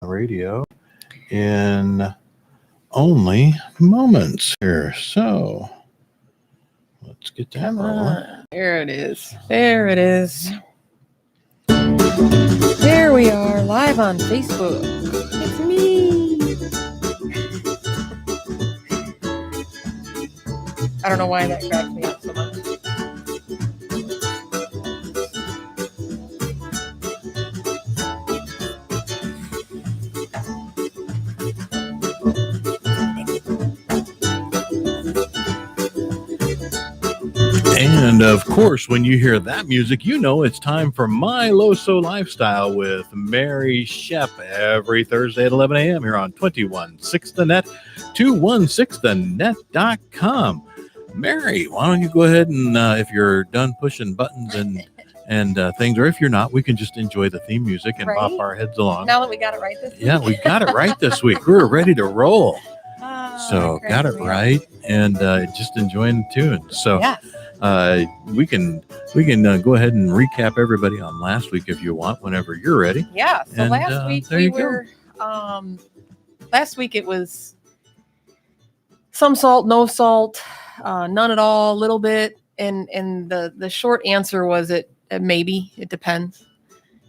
radio in only moments here. So let's get that Come rolling. on. There it is. There it is. There we are, live on Facebook. It's me. I don't know why that cracks me up so much. And of course, when you hear that music, you know it's time for My Loso Lifestyle with Mary Schepp every Thursday at 11 a.m. here on 216 The Net, 216thenet.com. Mary, why don't you go ahead and if you're done pushing buttons and things, or if you're not, we can just enjoy the theme music and bop our heads along. Now that we got it right this week. Yeah, we got it right this week. We're ready to roll. So got it right and just enjoying the tune. So yes. We can go ahead and recap everybody on last week if you want, whenever you're ready. Yeah. So And, last week there we you go. were. Last week it was some salt, no salt, none at all, a little bit, and the short answer was it maybe. It depends.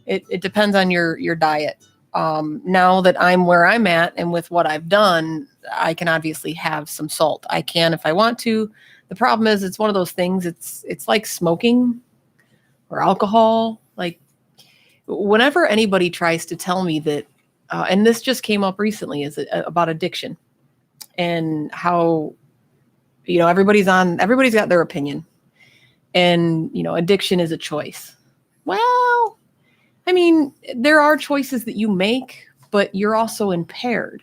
It depends on your diet. Now that I'm where I'm at and with what I've done, I can obviously have some salt. I can if I want to. The problem is it's one of those things. It's like smoking or alcohol. Like whenever anybody tries to tell me that, and this just came up recently, is about addiction and how, everybody's got their opinion, and addiction is a choice. Well, I mean, there are choices that you make, but you're also impaired.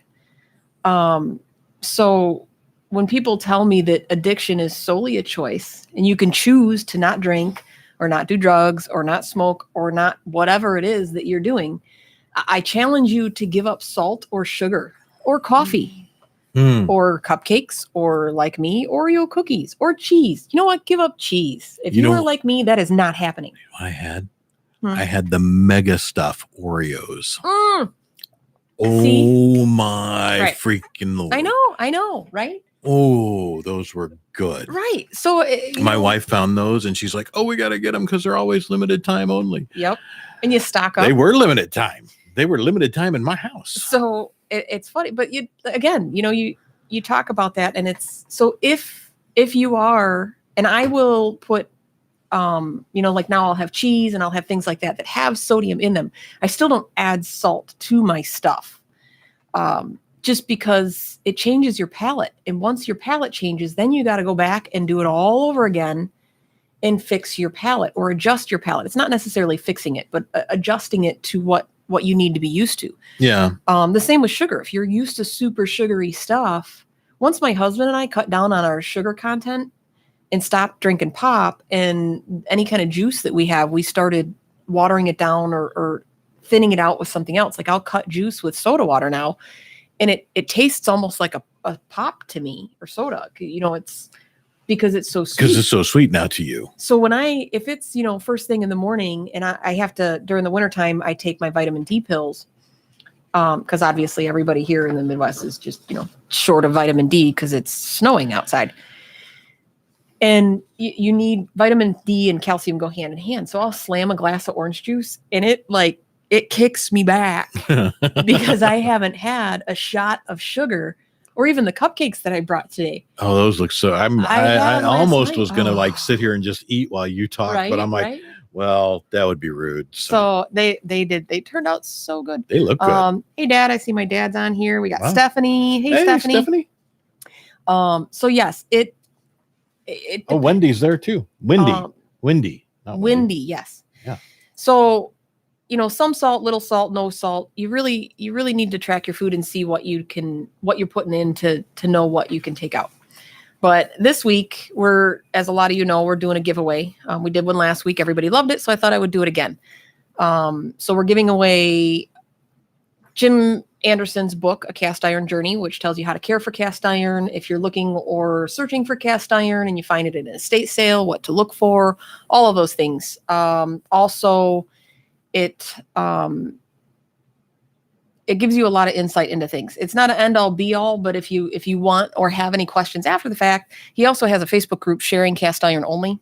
So when people tell me that addiction is solely a choice and you can choose to not drink or not do drugs or not smoke or not whatever it is that you're doing, I challenge you to give up salt or sugar or coffee or cupcakes or, like me, Oreo cookies or cheese. You know what? Give up cheese. If you are like me, that is not happening. I had the mega stuff Oreos. Oh, see? my freaking Lord. I know, right? Oh, those were good. Right. So my wife found those and she's like, oh, we got to get them because they're always limited time only. Yep. And you stock up. They were limited time. They were limited time in my house. So it's funny, but you talk about that, and it's so if you are, and I will put, like now I'll have cheese and I'll have things like that have sodium in them. I still don't add salt to my stuff. Just because it changes your palate. And once your palate changes, then you got to go back and do it all over again and fix your palate or adjust your palate. It's not necessarily fixing it, but adjusting it to what you need to be used to. Yeah. The same with sugar. If you're used to super sugary stuff, once my husband and I cut down on our sugar content and stopped drinking pop and any kind of juice that we have, we started watering it down or thinning it out with something else. Like I'll cut juice with soda water now. And it tastes almost like a pop to me, or soda. It's because it's so sweet. Because it's so sweet now to you. So if it's, first thing in the morning and I have to, during the wintertime, I take my vitamin D pills. Because obviously everybody here in the Midwest is just, short of vitamin D because it's snowing outside. And you need vitamin D and calcium go hand in hand. So I'll slam a glass of orange juice and it kicks me back because I haven't had a shot of sugar or even the cupcakes that I brought today. Oh, those look so. I almost was going to sit here and just eat while you talk, but I'm like, well, that would be rude. So they did. They turned out so good. They look good. Hey, Dad, I see my dad's on here. We got Stephanie. Hey, Stephanie. So yes, it. Wendy's there too. Wendy. Yes. Yeah. So. Some salt, little salt, no salt. You really need to track your food and see what you're putting in to know what you can take out. But this week as a lot of we're doing a giveaway. We did one last week. Everybody loved it. So I thought I would do it again. So we're giving away Jim Anderson's book, A Cast Iron Journey, which tells you how to care for cast iron. If you're looking or searching for cast iron and you find it in an estate sale, what to look for, all of those things. Also, it it gives you a lot of insight into things. It's not an end all be all, but if you want or have any questions after the fact, he also has a Facebook group sharing cast iron only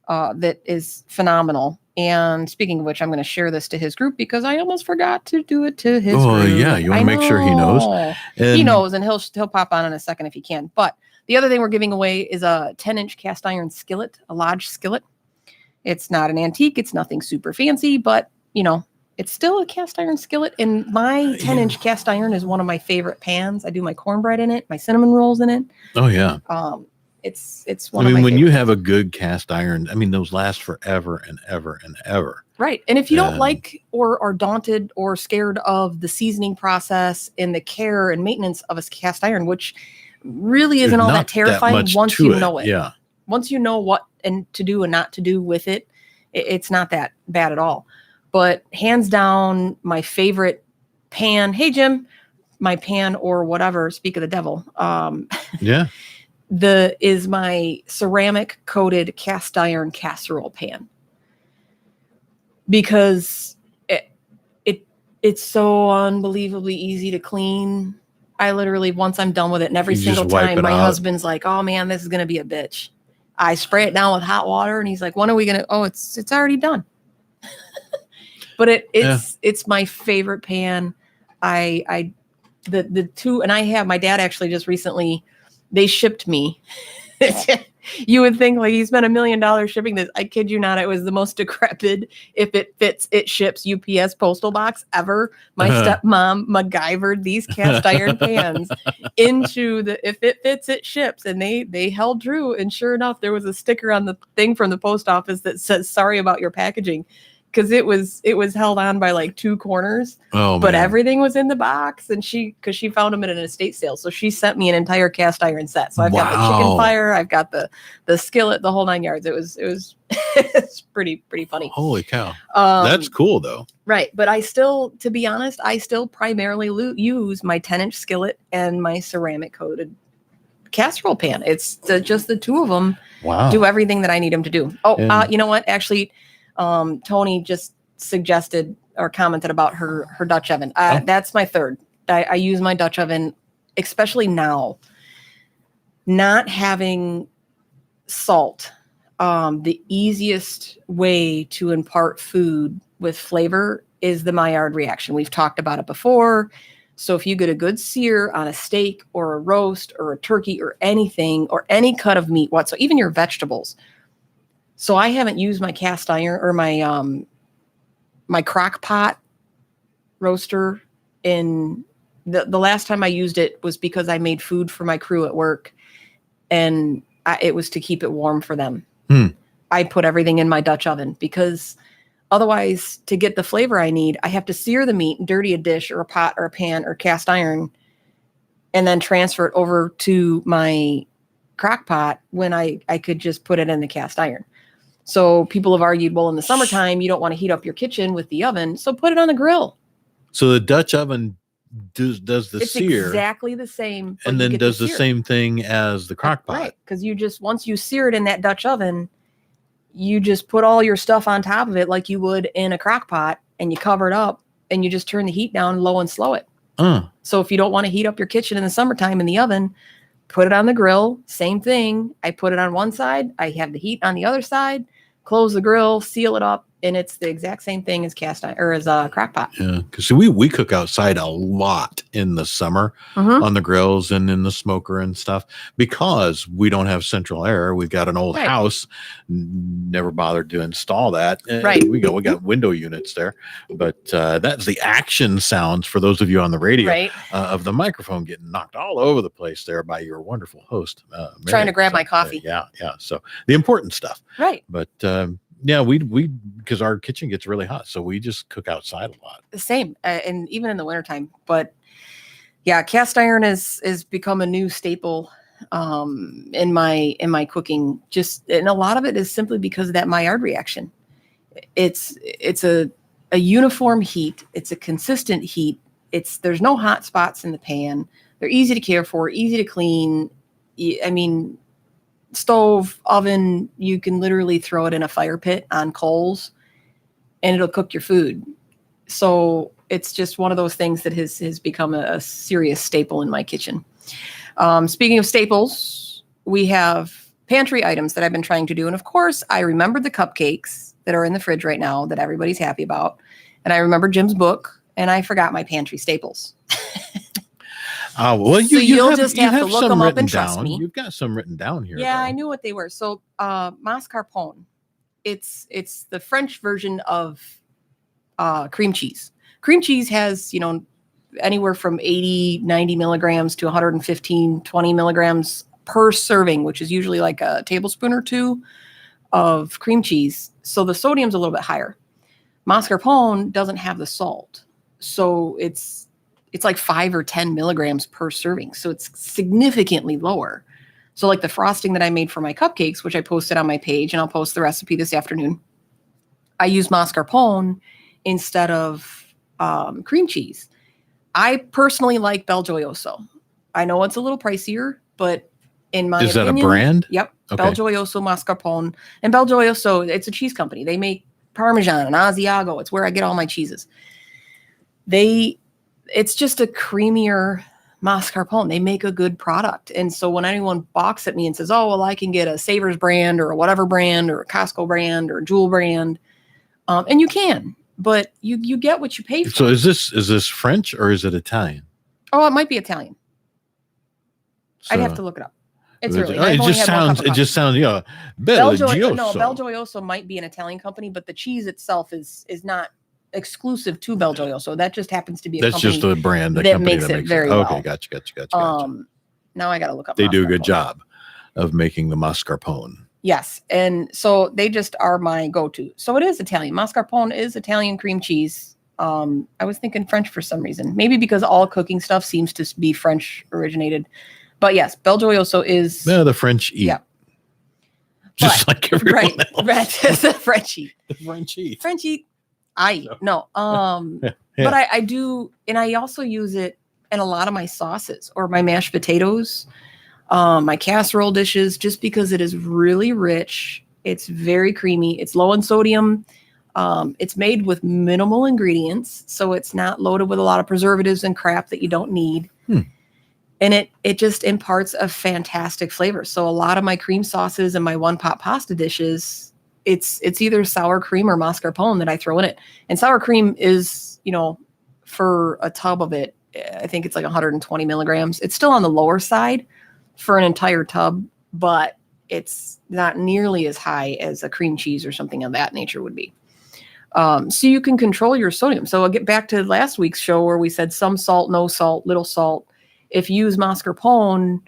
that is phenomenal. And speaking of which, I'm going to share this to his group because I almost forgot to do it to his group. Yeah, you want to make sure he knows. He knows, and he'll pop on in a second if he can. But the other thing we're giving away is a 10-inch cast iron skillet, a Lodge skillet. It's not an antique. It's nothing super fancy, but, it's still a cast iron skillet. And my 10-inch cast iron is one of my favorite pans. I do my cornbread in it, my cinnamon rolls in it. Oh, yeah. It's one of my when favorites. you have a good cast iron, those last forever and ever and ever. Right. And if you don't like or are daunted or scared of the seasoning process and the care and maintenance of a cast iron, which really isn't all that terrifying once you know it. Yeah. Once you know what and to do and not to do with it, it's not that bad at all. But hands down, my favorite pan, hey, Jim, my pan or whatever, speak of the devil. Yeah. Is my ceramic coated cast iron casserole pan, because it's so unbelievably easy to clean. I literally, once I'm done with it, and every single time my husband's like, "Oh man, this is gonna be a bitch." I spray it down with hot water, and he's like, "When are we gonna?" Oh, it's already done. But it's my favorite pan. The two, and I have my dad actually just recently. They shipped me. You would think like he spent $1 million shipping this. I kid you not. It was the most decrepit, if it fits, it ships UPS postal box ever. My stepmom MacGyvered these cast iron pans into the, if it fits, it ships. And they held true. And sure enough, there was a sticker on the thing from the post office that says, "Sorry about your packaging." Because it was held on by like two corners, but everything was in the box. And because she found them at an estate sale, so she sent me an entire cast iron set. So I've got the chicken fire, I've got the skillet, the whole 9 yards. It was it's pretty funny. Holy cow, that's cool though. Right, but to be honest, I still primarily use my 10-inch skillet and my ceramic coated casserole pan. It's just the two of them. Wow, do everything that I need them to do. You know what? Actually. Tony just suggested or commented about her Dutch oven. That's my third. I use my Dutch oven, especially now. Not having salt, the easiest way to impart food with flavor is the Maillard reaction. We've talked about it before. So if you get a good sear on a steak or a roast or a turkey or anything or any cut of meat whatsoever, even your vegetables. So I haven't used my cast iron or my my crock pot roaster in the last time I used it was because I made food for my crew at work, and it was to keep it warm for them. I put everything in my Dutch oven because otherwise, to get the flavor I need, I have to sear the meat, dirty a dish or a pot or a pan or cast iron, and then transfer it over to my crock pot when I could just put it in the cast iron. So people have argued, well, in the summertime, you don't want to heat up your kitchen with the oven, so put it on the grill. So the Dutch oven does the sear. It's exactly the same. And then does the same thing as the crock pot. Right, because once you sear it in that Dutch oven, you just put all your stuff on top of it like you would in a crock pot, and you cover it up, and you just turn the heat down low and slow it. So if you don't want to heat up your kitchen in the summertime in the oven, put it on the grill. Same thing. I put it on one side. I have the heat on the other side. Close the grill, seal it up, and it's the exact same thing as cast iron or as a crock pot. Yeah, because we cook outside a lot in the summer on the grills and in the smoker and stuff because we don't have central air. We've got an old house, never bothered to install that. We got window units there, but that's the action sounds for those of you on the radio of the microphone getting knocked all over the place there by your wonderful host, Mary. Trying to grab my coffee. Yeah. So the important stuff, right? But yeah, we because our kitchen gets really hot, so we just cook outside a lot. The same, and even in the wintertime. But yeah, cast iron is become a new staple in my cooking. And a lot of it is simply because of that Maillard reaction. It's a uniform heat. It's a consistent heat. There's no hot spots in the pan. They're easy to care for, easy to clean. I mean, stove, oven, you can literally throw it in a fire pit on coals and it'll cook your food. So it's just one of those things that has become a serious staple in my kitchen. Speaking of staples, we have pantry items that I've been trying to do. And of course, I remembered the cupcakes that are in the fridge right now that everybody's happy about. And I remember Jim's book, and I forgot my pantry staples. Well, you'll just have to look them up and trust me. You've got some written down here. Yeah, though. I knew what they were. So mascarpone, it's the French version of cream cheese. Cream cheese has, anywhere from 80, 90 milligrams to 115, 20 milligrams per serving, which is usually like a tablespoon or two of cream cheese. So the sodium's a little bit higher. Mascarpone doesn't have the salt. So it's like 5 or 10 milligrams per serving. So it's significantly lower. So like the frosting that I made for my cupcakes, which I posted on my page, and I'll post the recipe this afternoon, I use mascarpone instead of cream cheese. I personally like Belgioioso. I know it's a little pricier, but in my opinion, is that a brand? Yep. Okay. Belgioioso mascarpone. And Belgioioso, it's a cheese company. They make Parmesan and Asiago. It's where I get all my cheeses. It's just a creamier mascarpone. They make a good product. And so when anyone balks at me and says, oh, well, I can get a Savers brand or a whatever brand or a Costco brand or a Jewel brand, and you can, but you get what you pay for. So is this French or is it Italian? Oh, it might be Italian. So, I'd have to look it up. It's early. It just sounds, Belgioioso. No, Belgioioso might be an Italian company, but the cheese itself is not exclusive to Belgioioso. That just happens to be a That's company just a brand that makes it very well. Okay, gotcha. Now I got to look up. They do a good job of making the mascarpone. Yes, and so they just are my go-to. So it is Italian. Mascarpone is Italian cream cheese. I was thinking French for some reason. Maybe because all cooking stuff seems to be French originated. But yes, Belgioioso is... No, the French eat. Yeah. Just like everyone else. Right. The French eat. The French eat. French eat. I eat. No. Yeah. But I do, and I also use it in a lot of my sauces or my mashed potatoes, my casserole dishes, just because it is really rich. It's very creamy. It's low in sodium. It's made with minimal ingredients, so it's not loaded with a lot of preservatives and crap that you don't need. And it just imparts a fantastic flavor. So a lot of my cream sauces and my one-pot pasta dishes, it's either sour cream or mascarpone that I throw in it. And sour cream is, for a tub of it, I think it's like 120 milligrams. It's still on the lower side for an entire tub, but it's not nearly as high as a cream cheese or something of that nature would be. So you can control your sodium. So I'll get back to last week's show where we said some salt, no salt, little salt. If you use mascarpone,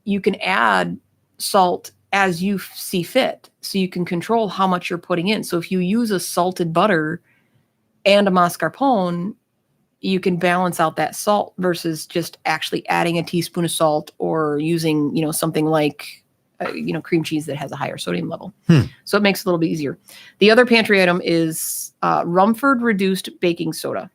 you can add salt as you see fit. So you can control how much you're putting in. So if you use a salted butter and a mascarpone, you can balance out that salt versus just actually adding a teaspoon of salt or using, something like, cream cheese that has a higher sodium level. So it makes it a little bit easier. The other pantry item is Rumford reduced baking powder.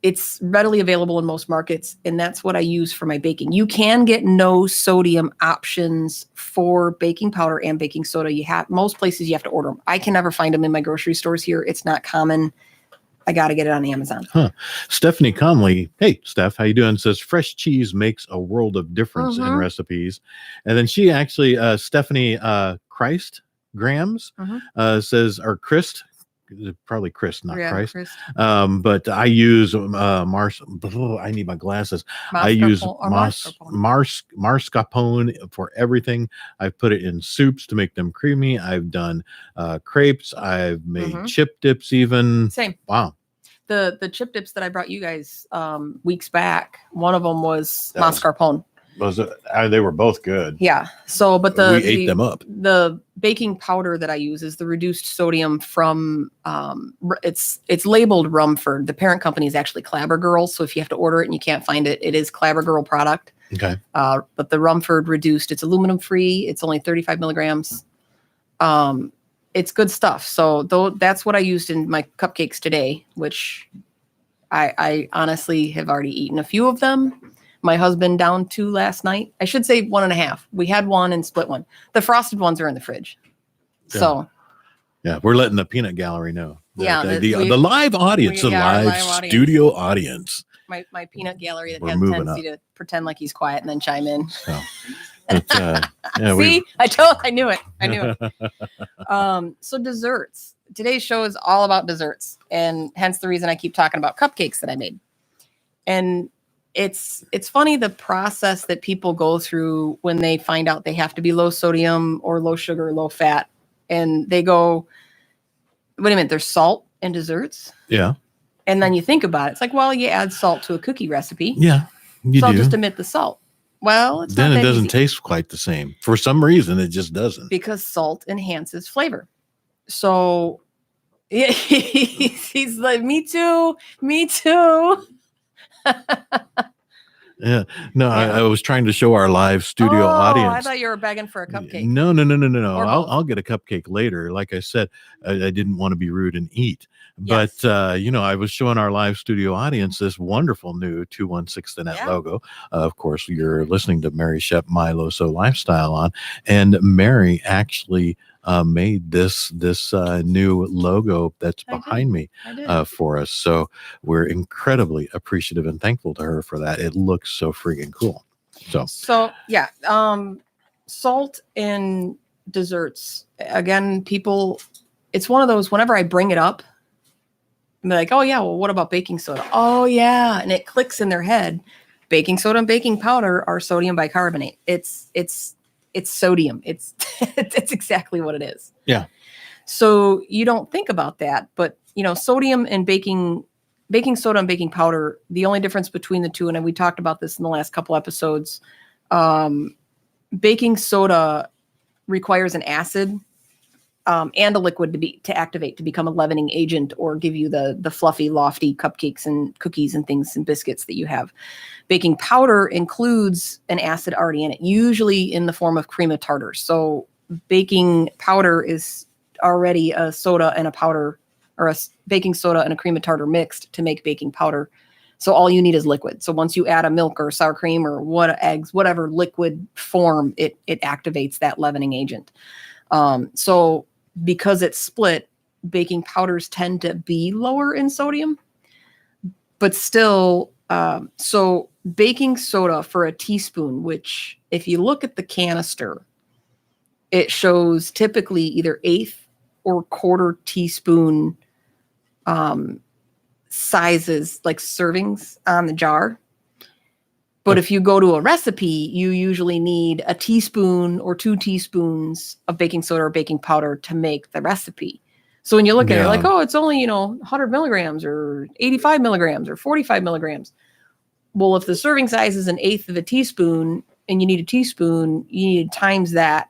It's readily available in most markets, and that's what I use for my baking. You can get no sodium options for baking powder and baking soda. Most places you have to order them. I can never find them in my grocery stores here. It's not common. I got to get it on Amazon. Stephanie Conley, hey, Steph, how you doing? Says fresh cheese makes a world of difference in recipes. And then she actually, Stephanie Christ Grams, says, or Christ, probably Chris, not Christ. But I use I need my glasses. I use mascarpone for everything. I've put it in soups to make them creamy. I've done crepes. I've made chip dips even. Same. Wow. The chip dips that I brought you guys weeks back, one of them was mascarpone. They were both good. Yeah. So, but we ate them up. The baking powder that I use is the reduced sodium from, it's labeled Rumford. The parent company is actually Clabber Girl. So if you have to order it and you can't find it, it is Clabber Girl product. Okay. But the Rumford reduced, it's aluminum free. It's only 35 milligrams. It's good stuff. So that's what I used in my cupcakes today, which I honestly have already eaten a few of them. My husband downed 2 last night. I should say 1.5. We had one and split one. The frosted ones are in the fridge. Yeah. So yeah, we're letting the peanut gallery know. Yeah, the live audience, the our live studio audience. My peanut gallery that We're has a moving tendency to pretend like he's quiet and then chime in. So, yeah, See, I knew it. So desserts. Today's show is all about desserts, and hence the reason I keep talking about cupcakes that I made. And it's funny the process that people go through when they find out they have to be low sodium or low sugar, low fat, and they go, wait a minute, there's salt in desserts? Yeah. And then you think about it. It's like, well, you add salt to a cookie recipe. Yeah, you do. I'll just omit the salt. Well, it's then not it doesn't easy. taste quite the same. For some reason, it just doesn't. Because salt enhances flavor. So he's like, me too. Yeah. No, I was trying to show our live studio audience. I thought you were begging for a cupcake. No. I'll get a cupcake later. Like I said, I didn't want to be rude and eat. Yes. But, I was showing our live studio audience this wonderful new 216 The Net logo. Of course, you're listening to Mary Schepp, My Loso Lifestyle on. And Mary actually made this new logo that's behind me for us. So we're incredibly appreciative and thankful to her for that. It looks so freaking cool. So yeah, salt in desserts. Again, people, it's one of those, whenever I bring it up, and they're like, oh yeah, well, what about baking soda? Oh yeah. And it clicks in their head. Baking soda and baking powder are sodium bicarbonate. It's sodium. It's exactly what it is. Yeah. So you don't think about that, but sodium and baking soda and baking powder, the only difference between the two, and we talked about this in the last couple episodes, baking soda requires an acid and a liquid to activate, to become a leavening agent or give you the fluffy, lofty cupcakes and cookies and things and biscuits that you have. Baking powder includes an acid already in it, usually in the form of cream of tartar. So baking powder is already a soda and a powder, or a baking soda and a cream of tartar mixed to make baking powder. So all you need is liquid. So once you add a milk or sour cream or eggs, whatever liquid form, it activates that leavening agent. So because it's split, baking powders tend to be lower in sodium, but still, so baking soda for a teaspoon, which if you look at the canister, it shows typically either eighth or quarter teaspoon sizes, like servings on the jar. But if you go to a recipe, you usually need a teaspoon or 2 teaspoons of baking soda or baking powder to make the recipe. So when you look at it, like, oh, it's only, 100 milligrams or 85 milligrams or 45 milligrams. Well, if the serving size is an eighth of a teaspoon and you need a teaspoon, you need to times that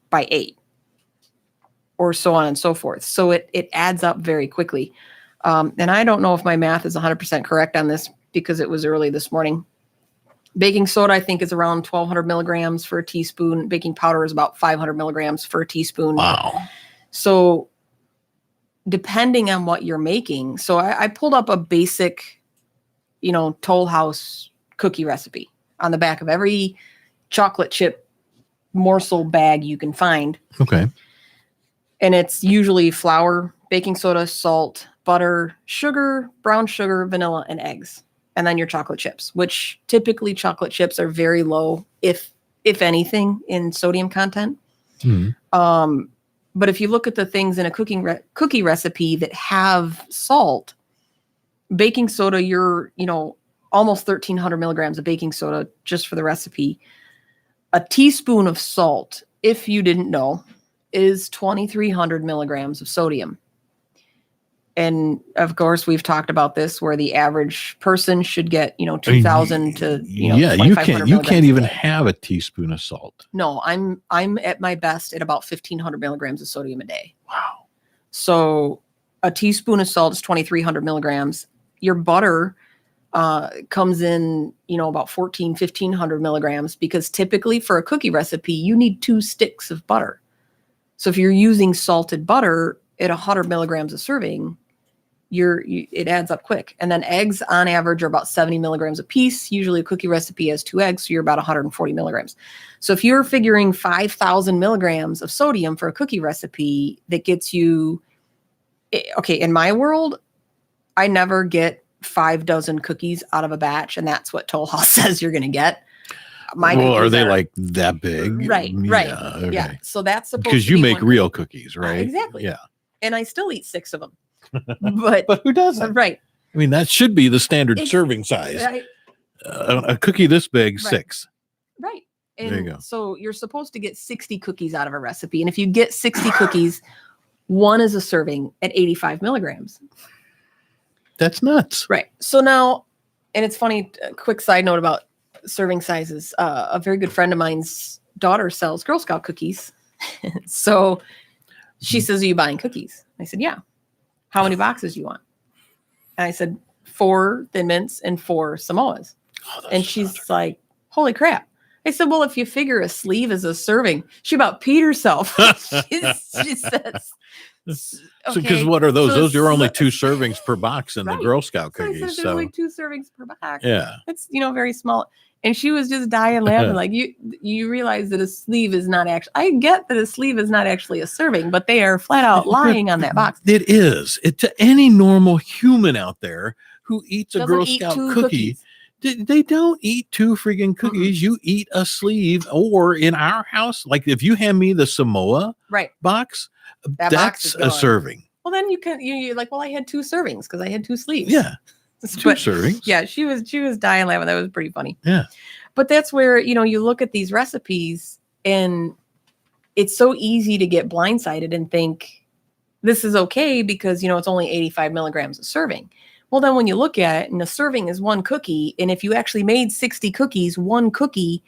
by 8 or so on and so forth. So it adds up very quickly. And I don't know if my math is 100% correct on this because it was early this morning. Baking soda, I think, is around 1,200 milligrams for a teaspoon. Baking powder is about 500 milligrams for a teaspoon. Wow. So depending on what you're making. So I pulled up a basic, Toll House cookie recipe on the back of every chocolate chip morsel bag you can find. Okay. And it's usually flour, baking soda, salt, butter, sugar, brown sugar, vanilla, and eggs. And then your chocolate chips, which typically chocolate chips are very low, if anything, in sodium content. Mm-hmm. But if you look at the things in a cookie recipe that have salt, baking soda, you're, almost 1,300 milligrams of baking soda just for the recipe. A teaspoon of salt, if you didn't know, is 2,300 milligrams of sodium. And of course, we've talked about this, where the average person should get, 2,000 to, you can't even have a teaspoon of salt. No, I'm at my best at about 1,500 milligrams of sodium a day. Wow. So a teaspoon of salt is 2,300 milligrams. Your butter comes in, about 1,500 milligrams, because typically for a cookie recipe, you need 2 sticks of butter. So if you're using salted butter at 100 milligrams a serving, it adds up quick. And then eggs on average are about 70 milligrams a piece. Usually a cookie recipe has 2 eggs, so you're about 140 milligrams. So if you're figuring 5,000 milligrams of sodium for a cookie recipe, that gets you okay, in my world, I never get 5 dozen cookies out of a batch, and that's what Toll House says you're going to get. My well, are cookies they like that big? Right, right. Yeah. Okay. Yeah. So that's supposed Because to you be make one real cookie. cookies, right? Exactly. Yeah. And I still eat 6 of them. But who doesn't? right. I mean, that should be the standard It's- serving size. Right. A cookie this big, Right. 6. Right. And There you go. so you're supposed to get 60 cookies out of a recipe. And if you get 60 cookies, one is a serving at 85 milligrams. That's nuts. Right. So now, and it's funny, a quick side note about serving sizes. A very good friend of mine's daughter sells Girl Scout cookies. So she says, are you buying cookies? I said, yeah. How many boxes do you want? And I said, 4 Thin Mints and 4 Samoas. And she's like, holy crap. I said, well, if you figure a sleeve is a serving, she about peed herself. she says, So, because what are those? So those are only 2 servings per box in Right. the Girl Scout So I cookies. said, there's only 2 servings per box. Yeah. It's, very small. And she was just dying laughing. Like, you realize that a sleeve is not actually, I get that a sleeve is not actually a serving, but they are flat out lying on that box. It is. To any normal human out there who eats a Doesn't Girl eat Scout 2 cookie, they don't eat 2 freaking cookies. You eat a sleeve, or in our house, like if you hand me the Samoa Right. box, That box is that's a gone. serving. Well, then you're like, well, I had 2 servings because I had 2 sleeves. Yeah. 2 servings. Yeah, she was dying laughing. That was pretty funny. Yeah. But that's where, you look at these recipes and it's so easy to get blindsided and think this is okay because, it's only 85 milligrams a serving. Well, then when you look at it and a serving is 1 cookie, and if you actually made 60 cookies, 1 cookie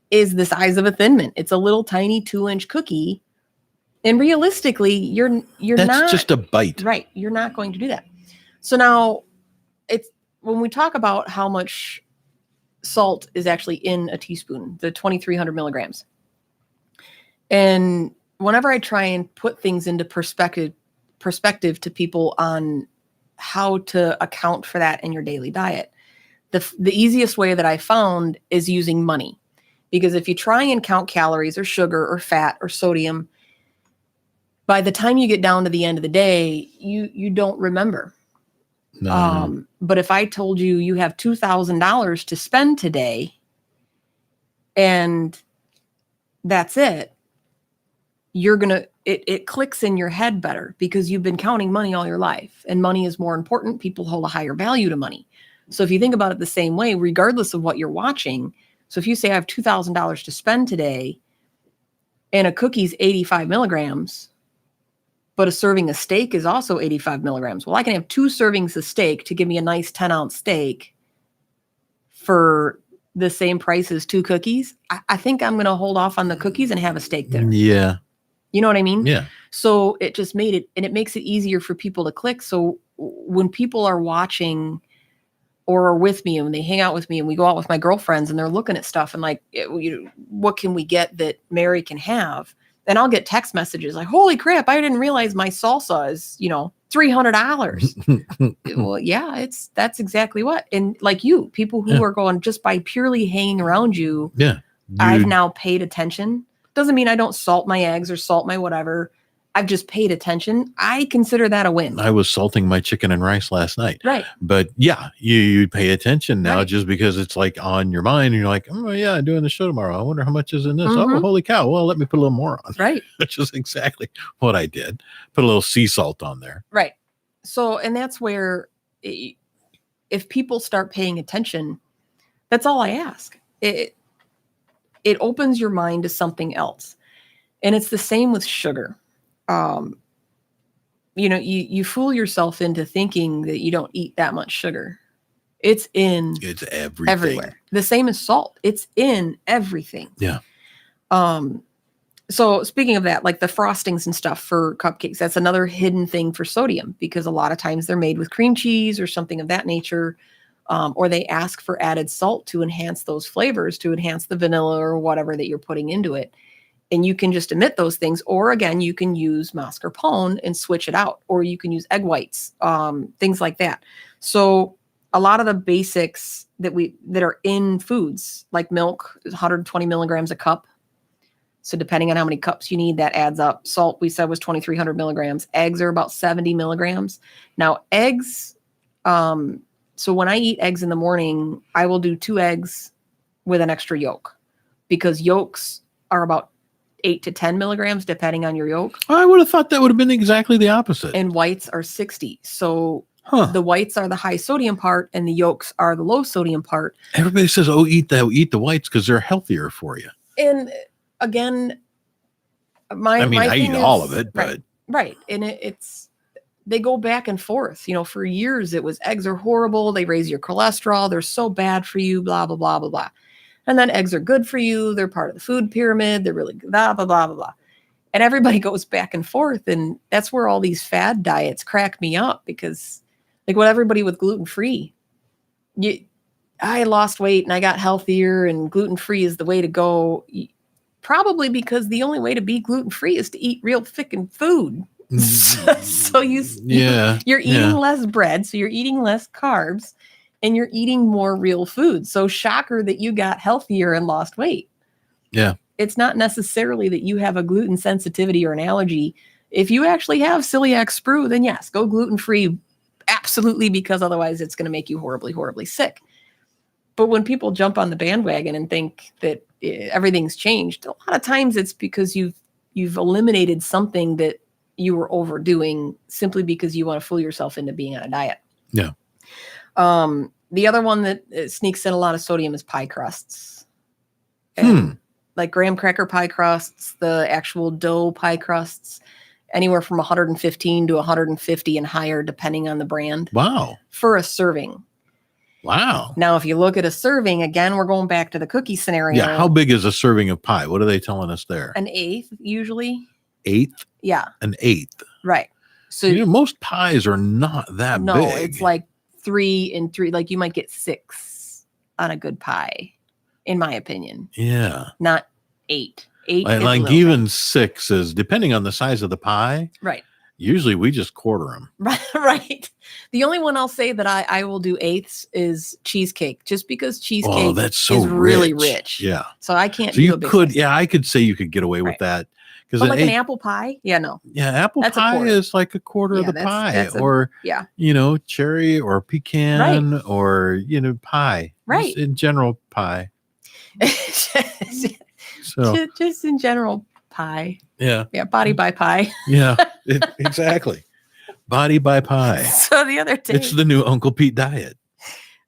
is the size of a Thin Mint. It's a little tiny 2-inch cookie. And realistically, you're That's not just a bite. Right. You're not going to do that. So now it's when we talk about how much salt is actually in a teaspoon, the 2,300 milligrams. And whenever I try and put things into perspective to people on how to account for that in your daily diet, the easiest way that I found is using money. Because if you try and count calories or sugar or fat or sodium, by the time you get down to the end of the day, you don't remember. No. But if I told you you have $2,000 to spend today and that's it, it clicks in your head better because you've been counting money all your life, and money is more important. People hold a higher value to money. So if you think about it the same way, regardless of what you're watching, so if you say I have $2,000 to spend today and a cookie's 85 milligrams, but a serving of steak is also 85 milligrams. Well, I can have 2 servings of steak to give me a nice 10-ounce steak for the same price as 2 cookies. I think I'm going to hold off on the cookies and have a steak dinner. Yeah. You know what I mean? Yeah. So it just made it, and it makes it easier for people to click. So when people are watching or are with me and when they hang out with me and we go out with my girlfriends and they're looking at stuff and like, what can we get that Mary can have? And I'll get text messages like, holy crap, I didn't realize my salsa is, $300. Well, yeah, that's exactly what. And like people who are going just by purely hanging around you. Yeah. I've now paid attention. Doesn't mean I don't salt my eggs or salt my whatever. I've just paid attention. I consider that a win. I was salting my chicken and rice last night. Right. But yeah, you pay attention now Right. just because it's like on your mind. And you're like, oh yeah, I'm doing the show tomorrow. I wonder how much is in this. Mhm. Oh, holy cow. Well, let me put a little more on. Right. Which is exactly what I did. Put a little sea salt on there. Right. So, and that's where if people start paying attention, that's all I ask. It opens your mind to something else. And it's the same with sugar. You fool yourself into thinking that you don't eat that much sugar. It's everywhere. The same as salt. It's in everything. Yeah. So speaking of that, like the frostings and stuff for cupcakes, that's another hidden thing for sodium because a lot of times they're made with cream cheese or something of that nature. Or they ask for added salt to enhance those flavors, to enhance the vanilla or whatever that you're putting into it. And you can just omit those things. Or again, you can use mascarpone and switch it out. Or you can use egg whites, things like that. So a lot of the basics that are in foods, like milk, 120 milligrams a cup. So depending on how many cups you need, that adds up. Salt, we said, was 2,300 milligrams. Eggs are about 70 milligrams. Now, eggs, so when I eat eggs in the morning, I will do 2 eggs with an extra yolk, because yolks are about 8 to 10 milligrams, depending on your yolk. I would have thought that would have been exactly the opposite. And whites are 60. So the whites are the high sodium part and the yolks are the low sodium part. Everybody says, oh, eat the whites because they're healthier for you. And again, I eat all of it, but right. And it's, they go back and forth. For years it was eggs are horrible. They raise your cholesterol. They're so bad for you, blah, blah, blah, blah, blah. And then eggs are good for you. They're part of the food pyramid. They're really good, blah, blah, blah, blah, blah. And everybody goes back and forth. And that's where all these fad diets crack me up, because like what everybody with gluten-free, I lost weight and I got healthier and gluten-free is the way to go. Probably because the only way to be gluten-free is to eat real freaking food. So you're eating less bread. So you're eating less carbs and you're eating more real food. So shocker that you got healthier and lost weight. Yeah. It's not necessarily that you have a gluten sensitivity or an allergy. If you actually have celiac sprue, then yes, go gluten-free. Absolutely. Because otherwise it's going to make you horribly, horribly sick. But when people jump on the bandwagon and think that everything's changed, a lot of times it's because you've eliminated something that you were overdoing simply because you want to fool yourself into being on a diet. Yeah. The other one that sneaks in a lot of sodium is pie crusts. And like graham cracker pie crusts, the actual dough pie crusts, anywhere from 115 to 150 and higher, depending on the brand. Wow. For a serving. Wow. Now, if you look at a serving, again, we're going back to the cookie scenario. Yeah. How big is a serving of pie? What are they telling us there? An eighth, usually. Eighth? Yeah. An eighth. Right. So most pies are not that big. No, it's like 3 and 3. Like you might get 6 on a good pie, in my opinion. Yeah. Not 8. 8 like even 6 is depending on the size of the pie. Right. Usually we just quarter them. Right. The only one I'll say that I will do eighths is cheesecake, just because cheesecake that's so is really rich. Yeah. So I can't. So you could, I could say you could get away with that. But like an apple pie? Yeah, no. Yeah, apple pie is like a quarter of the pie, or cherry or pecan or pie. Right. Just in general pie. So just in general pie. Yeah. Yeah, body by pie. Yeah, exactly. Body by pie. So the other day, it's the new Uncle Pete diet.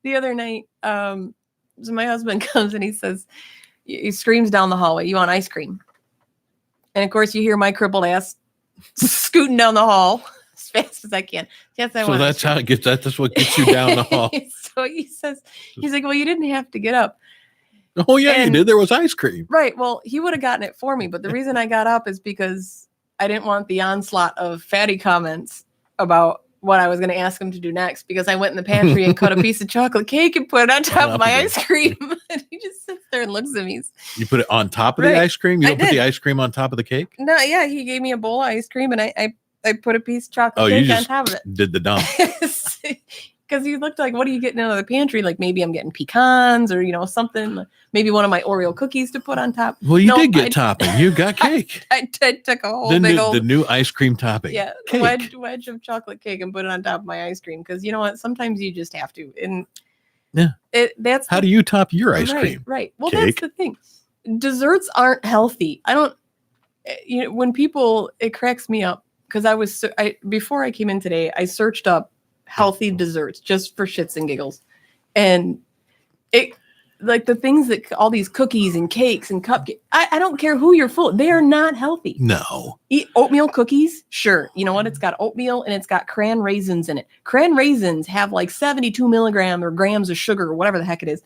The other night, so my husband comes and he screams down the hallway, "You want ice cream?" And of course, you hear my crippled ass scooting down the hall as fast as I can. Yes, I want. So that's how it gets. That's what gets you down the hall. So he's like, "Well, you didn't have to get up." Oh yeah, you did. There was ice cream. Right. Well, he would have gotten it for me, but the reason I got up is because I didn't want the onslaught of fatty comments about what I was going to ask him to do next, because I went in the pantry and cut a piece of chocolate cake and put it on top of my ice cream. And he just sits there and looks at me. You put it on top of the ice cream? You don't put the ice cream on top of the cake? No, yeah. He gave me a bowl of ice cream and I put a piece of chocolate cake on top of it. Did the dump. Because he looked like, what are you getting out of the pantry? Like maybe I'm getting pecans or, something. Maybe one of my Oreo cookies to put on top. Well, you did get topping. You got cake. I took a whole the new ice cream topping. Yeah, wedge of chocolate cake and put it on top of my ice cream. Because you know what? Sometimes you just have to. And how do you top your ice cream? Right. Well, that's the thing. Desserts aren't healthy. I don't. When people, it cracks me up because before I came in today, I searched up healthy desserts just for shits and giggles, and it like the things that all these cookies and cakes and cupcakes. I don't care who you're full. They are not healthy. No. Eat oatmeal cookies. Sure. You know what? It's got oatmeal and it's got cran raisins in it. Cran raisins have like 72 milligrams or grams of sugar or whatever the heck it is.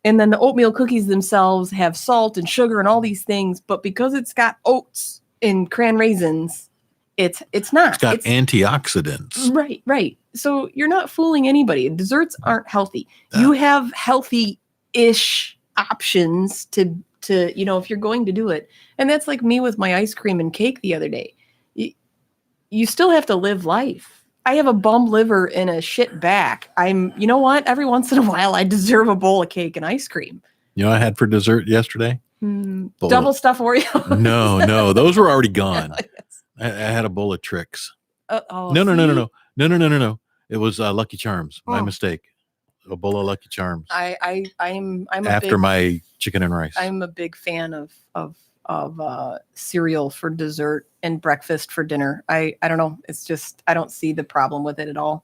And then the oatmeal cookies themselves have salt and sugar and all these things. But because it's got oats and cran raisins, it's not. It's got antioxidants. Right. So you're not fooling anybody. Desserts aren't healthy. You have healthy-ish options to if you're going to do it. And that's like me with my ice cream and cake the other day. You still have to live life. I have a bum liver and a shit back. You know what? Every once in a while, I deserve a bowl of cake and ice cream. You know what I had for dessert yesterday? Double stuffed Oreos. No, those were already gone. Yes. I had a bowl of Tricks. No. No. It was Lucky Charms. My Oh. mistake. A bowl of Lucky Charms. I'm after my chicken and rice. I'm a big fan of cereal for dessert and breakfast for dinner. I don't know. It's just I don't see the problem with it at all.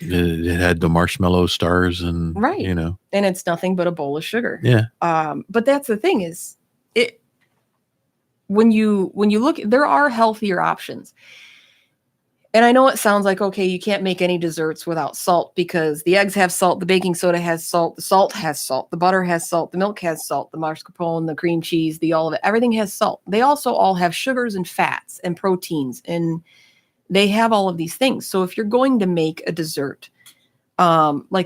It had the marshmallow stars and right, and it's nothing but a bowl of sugar. Yeah. But that's the thing is it when you look, there are healthier options. And I know it sounds like, okay, you can't make any desserts without salt because the eggs have salt, the baking soda has salt, the salt has salt, the butter has salt, the milk has salt, the mascarpone, the cream cheese, the all of it, everything has salt. They also all have sugars and fats and proteins, and they have all of these things. So if you're going to make a dessert, oh my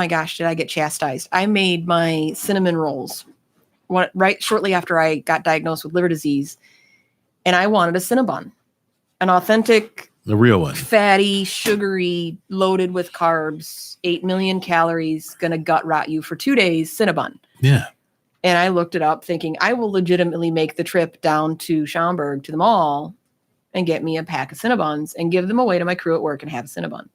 gosh, did I get chastised? I made my cinnamon rolls right shortly after I got diagnosed with liver disease, and I wanted a Cinnabon. An authentic, the real one, fatty, sugary, loaded with carbs, 8 million calories, gonna gut rot you for 2 days, Cinnabon. Yeah. And I looked it up thinking I will legitimately make the trip down to Schaumburg to the mall and get me a pack of Cinnabons and give them away to my crew at work and have a Cinnabon.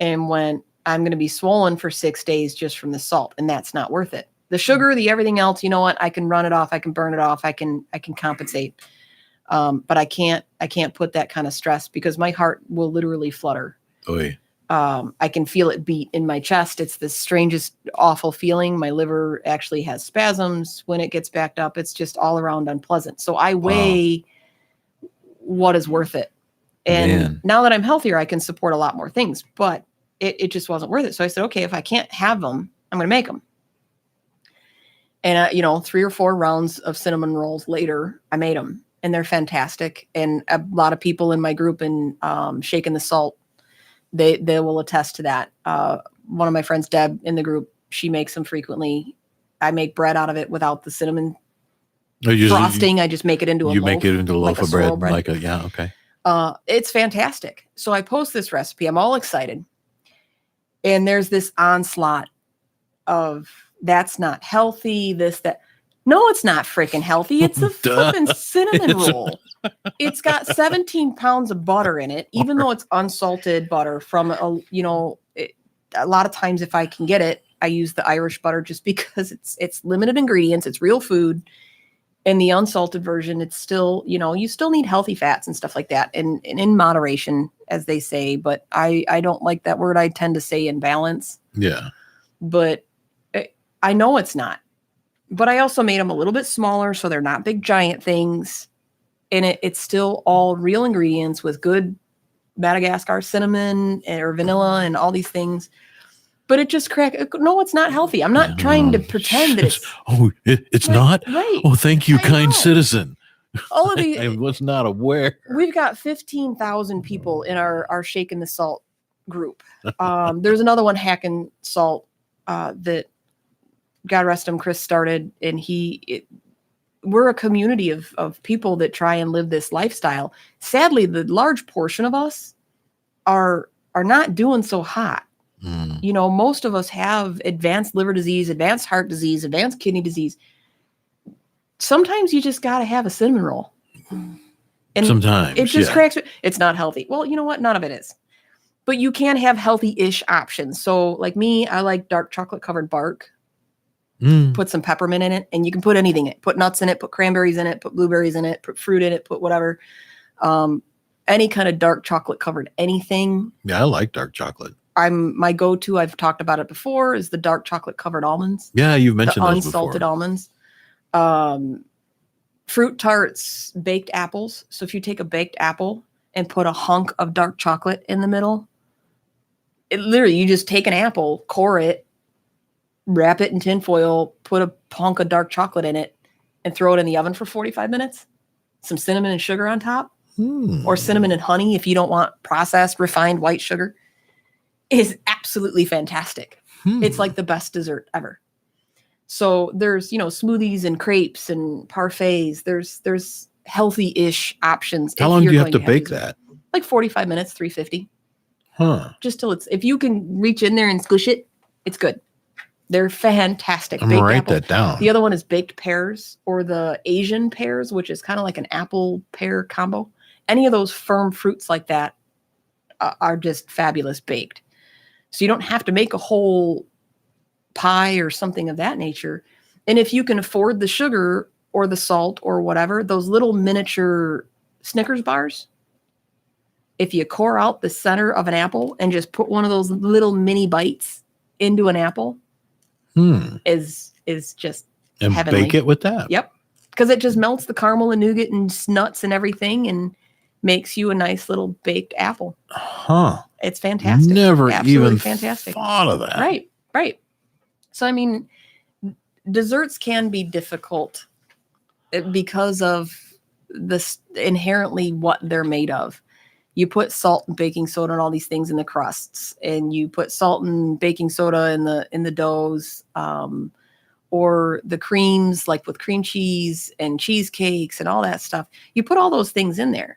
And when I'm going to be swollen for 6 days just from the salt, and that's not worth it. The sugar, the everything else, you know what? I can run it off. I can burn it off. I can compensate. But I can't put that kind of stress because my heart will literally flutter. Oy. I can feel it beat in my chest. It's the strangest, awful feeling. My liver actually has spasms when it gets backed up. It's just all around unpleasant. So I weigh what is worth it. And now that I'm healthier, I can support a lot more things, but it just wasn't worth it. So I said, okay, if I can't have them, I'm going to make them. And, 3 or 4 rounds of cinnamon rolls later, I made them. And they're fantastic. And a lot of people in my group in Shaking the Salt, they will attest to that. One of my friends, Deb, in the group, she makes them frequently. I make bread out of it without the cinnamon frosting. I just make it into a loaf. You make it into a loaf of bread. Okay. It's fantastic. So I post this recipe. I'm all excited. And there's this onslaught of that's not healthy, this, that. No, it's not freaking healthy. It's a flipping cinnamon roll. It's got 17 pounds of butter in it, even though it's unsalted butter from a lot of times if I can get it, I use the Irish butter just because it's limited ingredients. It's real food. And the unsalted version, it's still, you still need healthy fats and stuff like that. And in moderation, as they say, but I don't like that word. I tend to say in balance. Yeah. But I know it's not. But I also made them a little bit smaller so they're not big giant things. And it's still all real ingredients with good Madagascar cinnamon or vanilla and all these things. But it just no, it's not healthy. I'm not trying to pretend that it's... it's not? Right. Oh, thank you, kind citizen. All of these... I was not aware. We've got 15,000 people in our Shaking the Salt group. There's another one, Hacking Salt, that... God rest him, Chris started, and we're a community of people that try and live this lifestyle. Sadly, the large portion of us are not doing so hot. Most of us have advanced liver disease, advanced heart disease, advanced kidney disease. Sometimes you just got to have a cinnamon roll. And sometimes it just cracks. It's not healthy. Well, you know what? None of it is. But you can have healthy-ish options. So like me, I like dark chocolate covered bark. Put some peppermint in it, and you can put anything in it. Put nuts in it, put cranberries in it, put blueberries in it, put fruit in it, put whatever. Any kind of dark chocolate covered anything. Yeah, I like dark chocolate. My go-to, I've talked about it before, is the dark chocolate covered almonds. Yeah, you've mentioned those unsalted before. Almonds. Fruit tarts, baked apples. So if you take a baked apple and put a hunk of dark chocolate in the middle, you just take an apple, core it, wrap it in tin foil, put a hunk of dark chocolate in it, and throw it in the oven for 45 minutes. Some cinnamon and sugar on top, or cinnamon and honey if you don't want processed, refined white sugar. It is absolutely fantastic. It's like the best dessert ever. So there's, smoothies and crepes and parfaits. There's healthy-ish options. How long do you have to bake that? Like 45 minutes, 350. Huh. Just till if you can reach in there and squish it, it's good. They're fantastic. I'm going to write apple. that down. The other one is baked pears or the Asian pears, which is kind of like an apple pear combo. Any of those firm fruits like that are just fabulous baked. So you don't have to make a whole pie or something of that nature. And if you can afford the sugar or the salt or whatever, those little miniature Snickers bars, if you core out the center of an apple and just put one of those little mini bites into an apple, is just and heavenly. Bake it with that. Yep. Because it just melts the caramel and nougat and nuts and everything and makes you a nice little baked apple. Huh. It's fantastic. Never Absolutely even fantastic. thought of that. Right. Right. So, I mean, desserts can be difficult because of this inherently what they're made of. You put salt and baking soda and all these things in the crusts, and you put salt and baking soda in the doughs, or the creams, like with cream cheese and cheesecakes and all that stuff. You put all those things in there,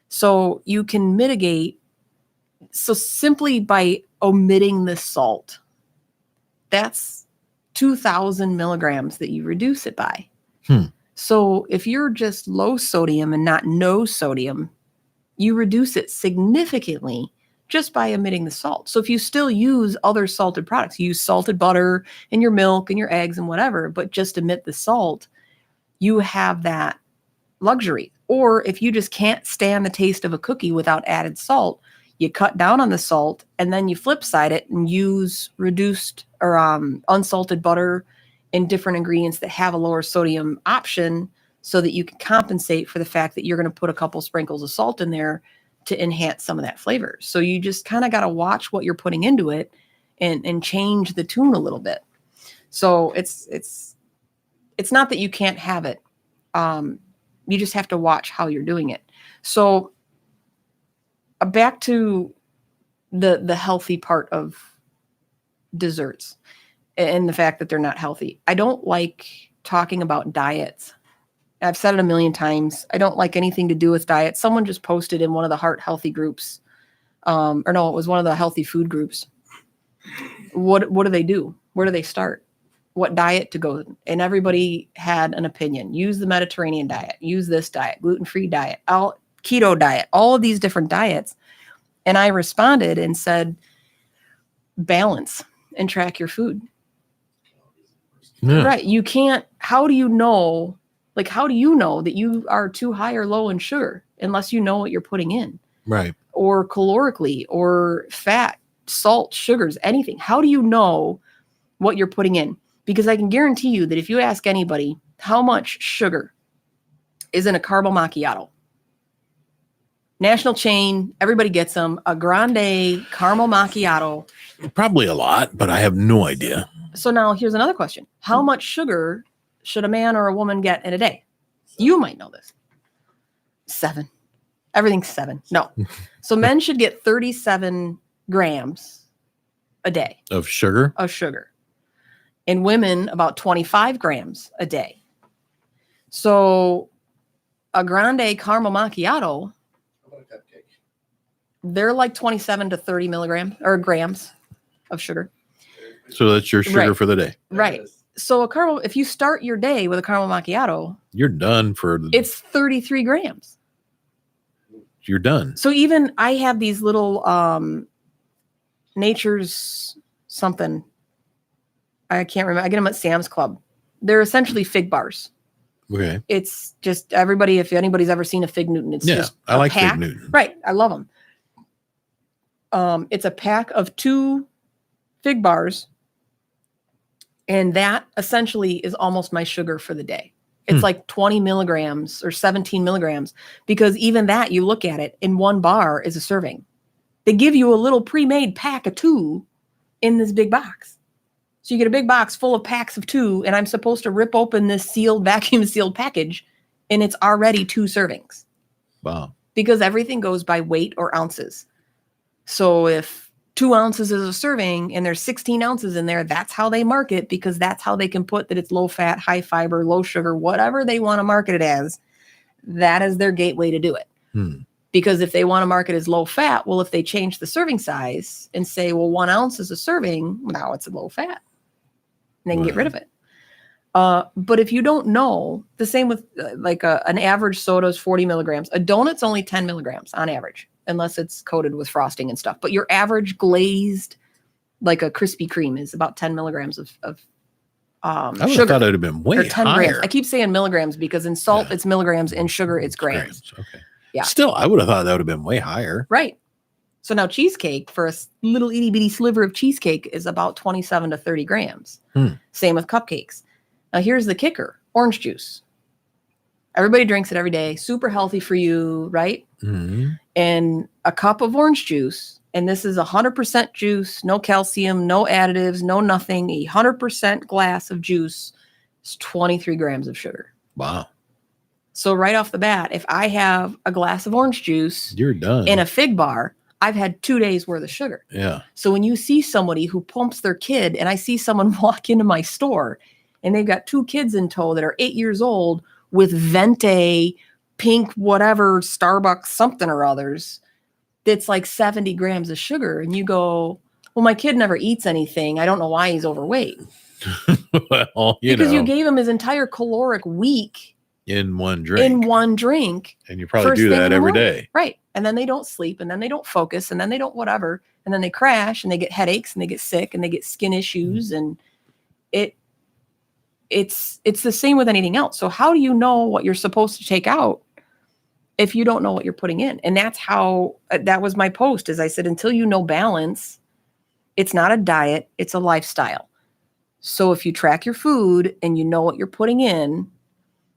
so you can mitigate. So simply by omitting the salt, that's 2,000 milligrams that you reduce it by. So if you're just low sodium and not no sodium, you reduce it significantly just by omitting the salt. So if you still use other salted products, you use salted butter in your milk and your eggs and whatever, but just omit the salt, you have that luxury. Or if you just can't stand the taste of a cookie without added salt, you cut down on the salt and then you flip side it and use reduced or unsalted butter and different ingredients that have a lower sodium option, so that you can compensate for the fact that you're going to put a couple sprinkles of salt in there to enhance some of that flavor. So you just kind of got to watch what you're putting into it and change the tune a little bit. So it's not that you can't have it. You just have to watch how you're doing it. So back to the healthy part of desserts and the fact that they're not healthy. I don't like talking about diets. I've said it a million times. I don't like anything to do with diet. Someone just posted in one of the heart healthy groups, or no, it was one of the healthy food groups. What do they do? Where do they start? What diet to go? And everybody had an opinion. Use the Mediterranean diet. Use this diet, gluten-free diet, keto diet, all of these different diets. And I responded and said, balance and track your food. Yeah. Right. You can't, how do you know that you are too high or low in sugar unless you know what you're putting in? Right. Or calorically or fat, salt, sugars, anything. How do you know what you're putting in? Because I can guarantee you that if you ask anybody how much sugar is in a caramel macchiato, national chain, everybody gets them, a grande caramel macchiato. Probably a lot, but I have no idea. So now here's another question. How much sugar should a man or a woman get in a day? You might know this. 7. Everything's 7. No. So men should get 37 grams a day. Of sugar? Of sugar. And women, about 25 grams a day. So a grande caramel macchiato, they're like 27 to 30 milligrams or grams of sugar. So that's your sugar for the day. Right. So a caramel, if you start your day with a caramel macchiato, you're done it's 33 grams. You're done. So even I have these little Nature's something. I can't remember. I get them at Sam's Club. They're essentially fig bars. Okay. It's just everybody, if anybody's ever seen a Fig Newton, it's just I like pack. Fig Newton. Right. I love them. It's a pack of 2 fig bars. And that essentially is almost my sugar for the day. It's like 20 milligrams or 17 milligrams, because even that, you look at it, in one bar is a serving. They give you a little pre-made pack of 2 in this big box. So you get a big box full of packs of 2, and I'm supposed to rip open this sealed, vacuum sealed package, and it's already 2 servings. Wow. Because everything goes by weight or ounces. So if 2 ounces is a serving and there's 16 ounces in there, that's how they mark it, because that's how they can put that it's low fat, high fiber, low sugar, whatever they want to market it as. That is their gateway to do it. Because if they want to market as low fat, well, if they change the serving size and say, well, 1 ounce is a serving, now it's a low fat. and then get rid of it. But if you don't know, the same with an average soda is 40 milligrams. A donut's only 10 milligrams on average, unless it's coated with frosting and stuff. But your average glazed, like a Krispy Kreme, is about 10 milligrams of I would sugar. have thought it would have been way 10 higher. grams. I keep saying milligrams because in salt it's milligrams, in sugar it's grams. Okay. Yeah. Still, I would have thought that would have been way higher. Right. So now cheesecake, for a little itty bitty sliver of cheesecake, is about 27 to 30 grams. Same with cupcakes. Now here's the kicker: orange juice. Everybody drinks it every day. Super healthy for you, right? Mm-hmm. And a cup of orange juice, and this is 100% juice, no calcium, no additives, no nothing. 100% glass of juice is 23 grams of sugar. Wow. So right off the bat, if I have a glass of orange juice, you're done. And a fig bar, I've had 2 days worth of sugar. Yeah. So when you see somebody who pumps their kid, and I see someone walk into my store and they've got 2 kids in tow that are 8 years old with Venti, pink, whatever, Starbucks, something or others, that's like 70 grams of sugar. And you go, well, my kid never eats anything. I don't know why he's overweight. Well, because you gave him his entire caloric week in one drink. And you probably do that every day. Right. And then they don't sleep, and then they don't focus, and then they don't whatever. And then they crash, and they get headaches, and they get sick, and they get skin issues. And it's the same with anything else. So how do you know what you're supposed to take out if you don't know what you're putting in? And that's how, that was my post, is I said, until you know balance, it's not a diet, it's a lifestyle. So if you track your food and you know what you're putting in,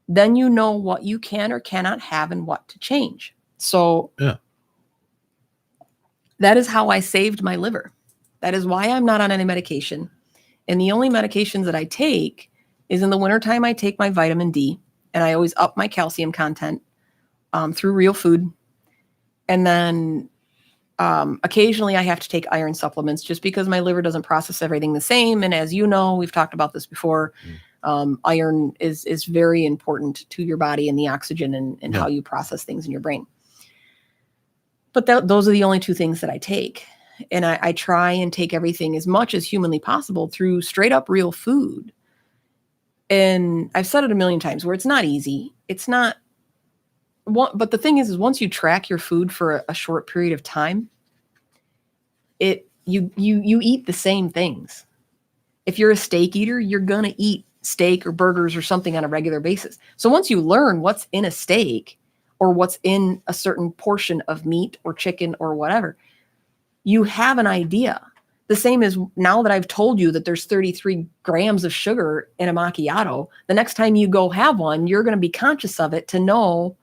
then you know what you can or cannot have and what to change. So that is how I saved my liver. That is why I'm not on any medication. And the only medications that I take is in the wintertime, I take my vitamin D, and I always up my calcium content through real food. And then occasionally I have to take iron supplements just because my liver doesn't process everything the same. And as you know, we've talked about this before. Iron is very important to your body and the oxygen and how you process things in your brain. But those are the only 2 things that I take. And I try and take everything as much as humanly possible through straight up real food. And I've said it a million times where it's not easy. It's not. But the thing is once you track your food for a short period of time, you eat the same things. If you're a steak eater, you're going to eat steak or burgers or something on a regular basis. So once you learn what's in a steak or what's in a certain portion of meat or chicken or whatever, you have an idea. The same as now that I've told you that there's 33 grams of sugar in a macchiato, the next time you go have one, you're going to be conscious of it to know,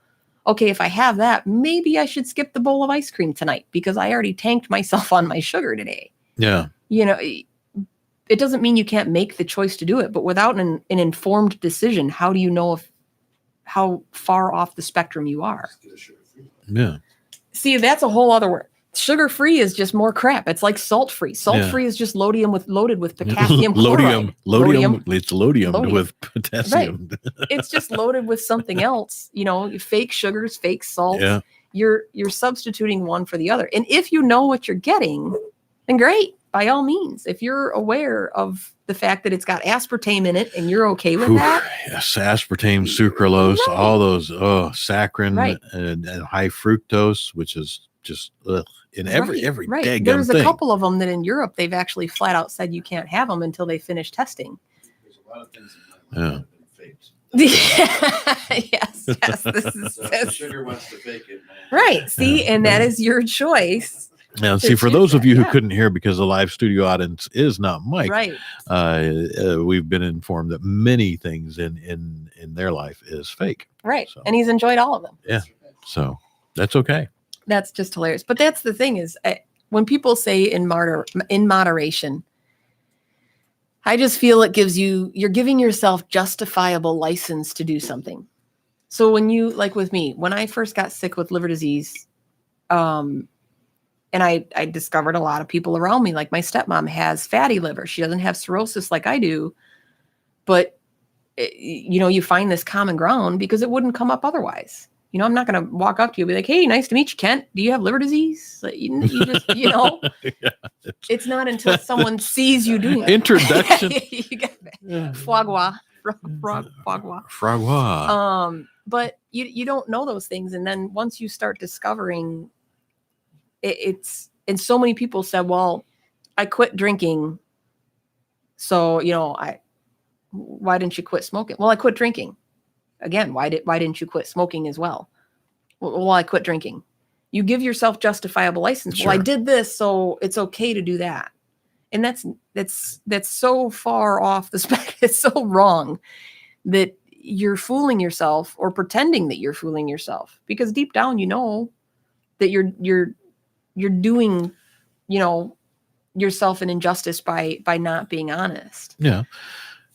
okay, if I have that, maybe I should skip the bowl of ice cream tonight because I already tanked myself on my sugar today. Yeah. It doesn't mean you can't make the choice to do it, but without an informed decision, how do you know how far off the spectrum you are? Yeah. See, that's a whole other word. Sugar-free is just more crap. It's like salt-free. Salt-free is just loaded with potassium chloride. It's loadium with potassium. Right. It's just loaded with something else. Fake sugars, fake salts. Yeah. You're substituting one for the other. And if you know what you're getting, then great. By all means, if you're aware of the fact that it's got aspartame in it and you're okay with that. Yes, aspartame, sucralose, all those, saccharin and high fructose, which is just in every daggum There's thing. A couple of them that in Europe they've actually flat out said you can't have them until they finish testing. There's a lot of things in life that have been faked. Yes. Sugar wants to fake it, man. Right. See, and that is your choice. Now, see, for those of you who couldn't hear because the live studio audience is not mic'd, right? We've been informed that many things in their life is fake. Right. So, and he's enjoyed all of them. Yeah. So that's okay. That's just hilarious. But that's the thing is when people say in moderation, I just feel it gives you're giving yourself justifiable license to do something. So when you, like with me, when I first got sick with liver disease, and I discovered a lot of people around me, like my stepmom has fatty liver. She doesn't have cirrhosis like I do, but you find this common ground because it wouldn't come up otherwise. I'm not going to walk up to you and be like, hey, nice to meet you, Kent. Do you have liver disease? You just, Yeah, it's not until someone sees you doing it. Introduction. Foie gras. Foie gras. Fragua. But you don't know those things. And then once you start discovering it's, and so many people said, well, I quit drinking. So, why didn't you quit smoking? Well, I quit drinking. Again, why didn't you quit smoking as well? Well, I quit drinking. You give yourself justifiable license. Sure. Well, I did this, so it's okay to do that. And that's so far off the spectrum. It's so wrong that you're fooling yourself or pretending that you're fooling yourself, because deep down, that you're doing, yourself an injustice by not being honest. Yeah.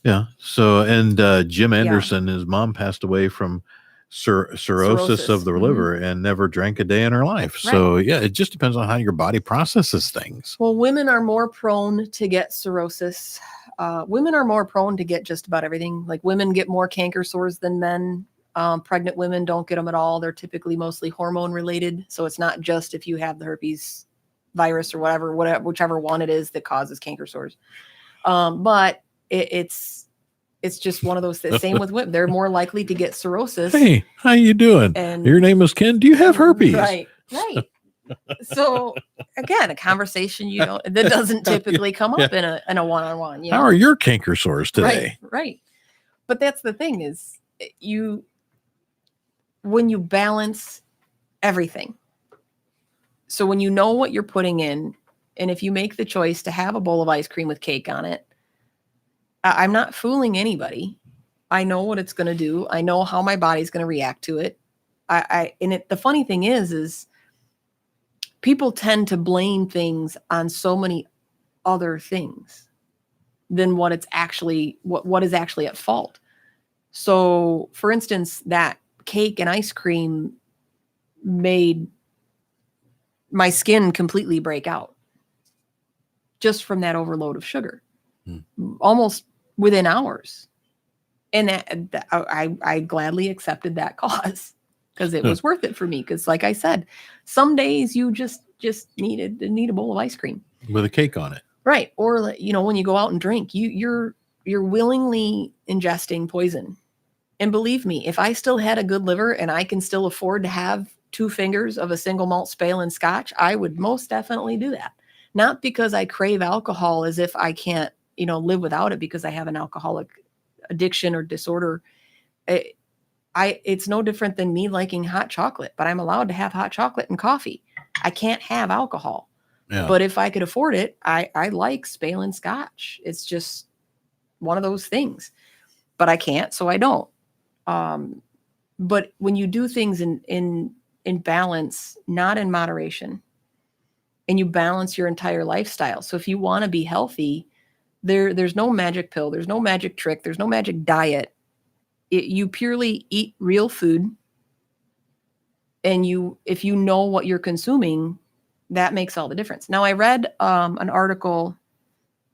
Yeah. So, and Jim Anderson, his mom passed away from cirrhosis of the liver and never drank a day in her life. Right. So, yeah, it just depends on how your body processes things. Well, women are more prone to get cirrhosis. Women are more prone to get just about everything. Like, women get more canker sores than men. Pregnant women don't get them at all. They're typically mostly hormone related. So it's not just if you have the herpes virus or whichever one it is that causes canker sores. But it's just one of those things. Same with women. They're more likely to get cirrhosis. Hey, how you doing? And your name is Ken. Do you have herpes? Right. So again, a conversation that doesn't typically come up in a one-on-one. How are your canker sores today? Right. But that's the thing is when you balance everything. So when you know what you're putting in, and if you make the choice to have a bowl of ice cream with cake on it, I'm not fooling anybody. I know what it's going to do. I know how my body's going to react to it. The funny thing is people tend to blame things on so many other things than what it's actually, what is actually at fault. So for instance, that cake and ice cream made my skin completely break out just from that overload of sugar, almost within hours. And I gladly accepted that cause because it was worth it for me. Because like I said, some days you just need a bowl of ice cream with a cake on it. Right. Or, when you go out and drink, you're willingly ingesting poison. And believe me, if I still had a good liver and I can still afford to have 2 fingers of a single malt Spale and Scotch, I would most definitely do that. Not because I crave alcohol as if I can't, live without it because I have an alcoholic addiction or disorder. It's no different than me liking hot chocolate, but I'm allowed to have hot chocolate and coffee. I can't have alcohol. Yeah. But if I could afford it, I like Spale and Scotch. It's just one of those things. But I can't, so I don't. But when you do things in balance, not in moderation, and you balance your entire lifestyle. So if you want to be healthy, there's no magic pill, there's no magic trick, there's no magic diet. You purely eat real food, and if you know what you're consuming, that makes all the difference. Now, I read an article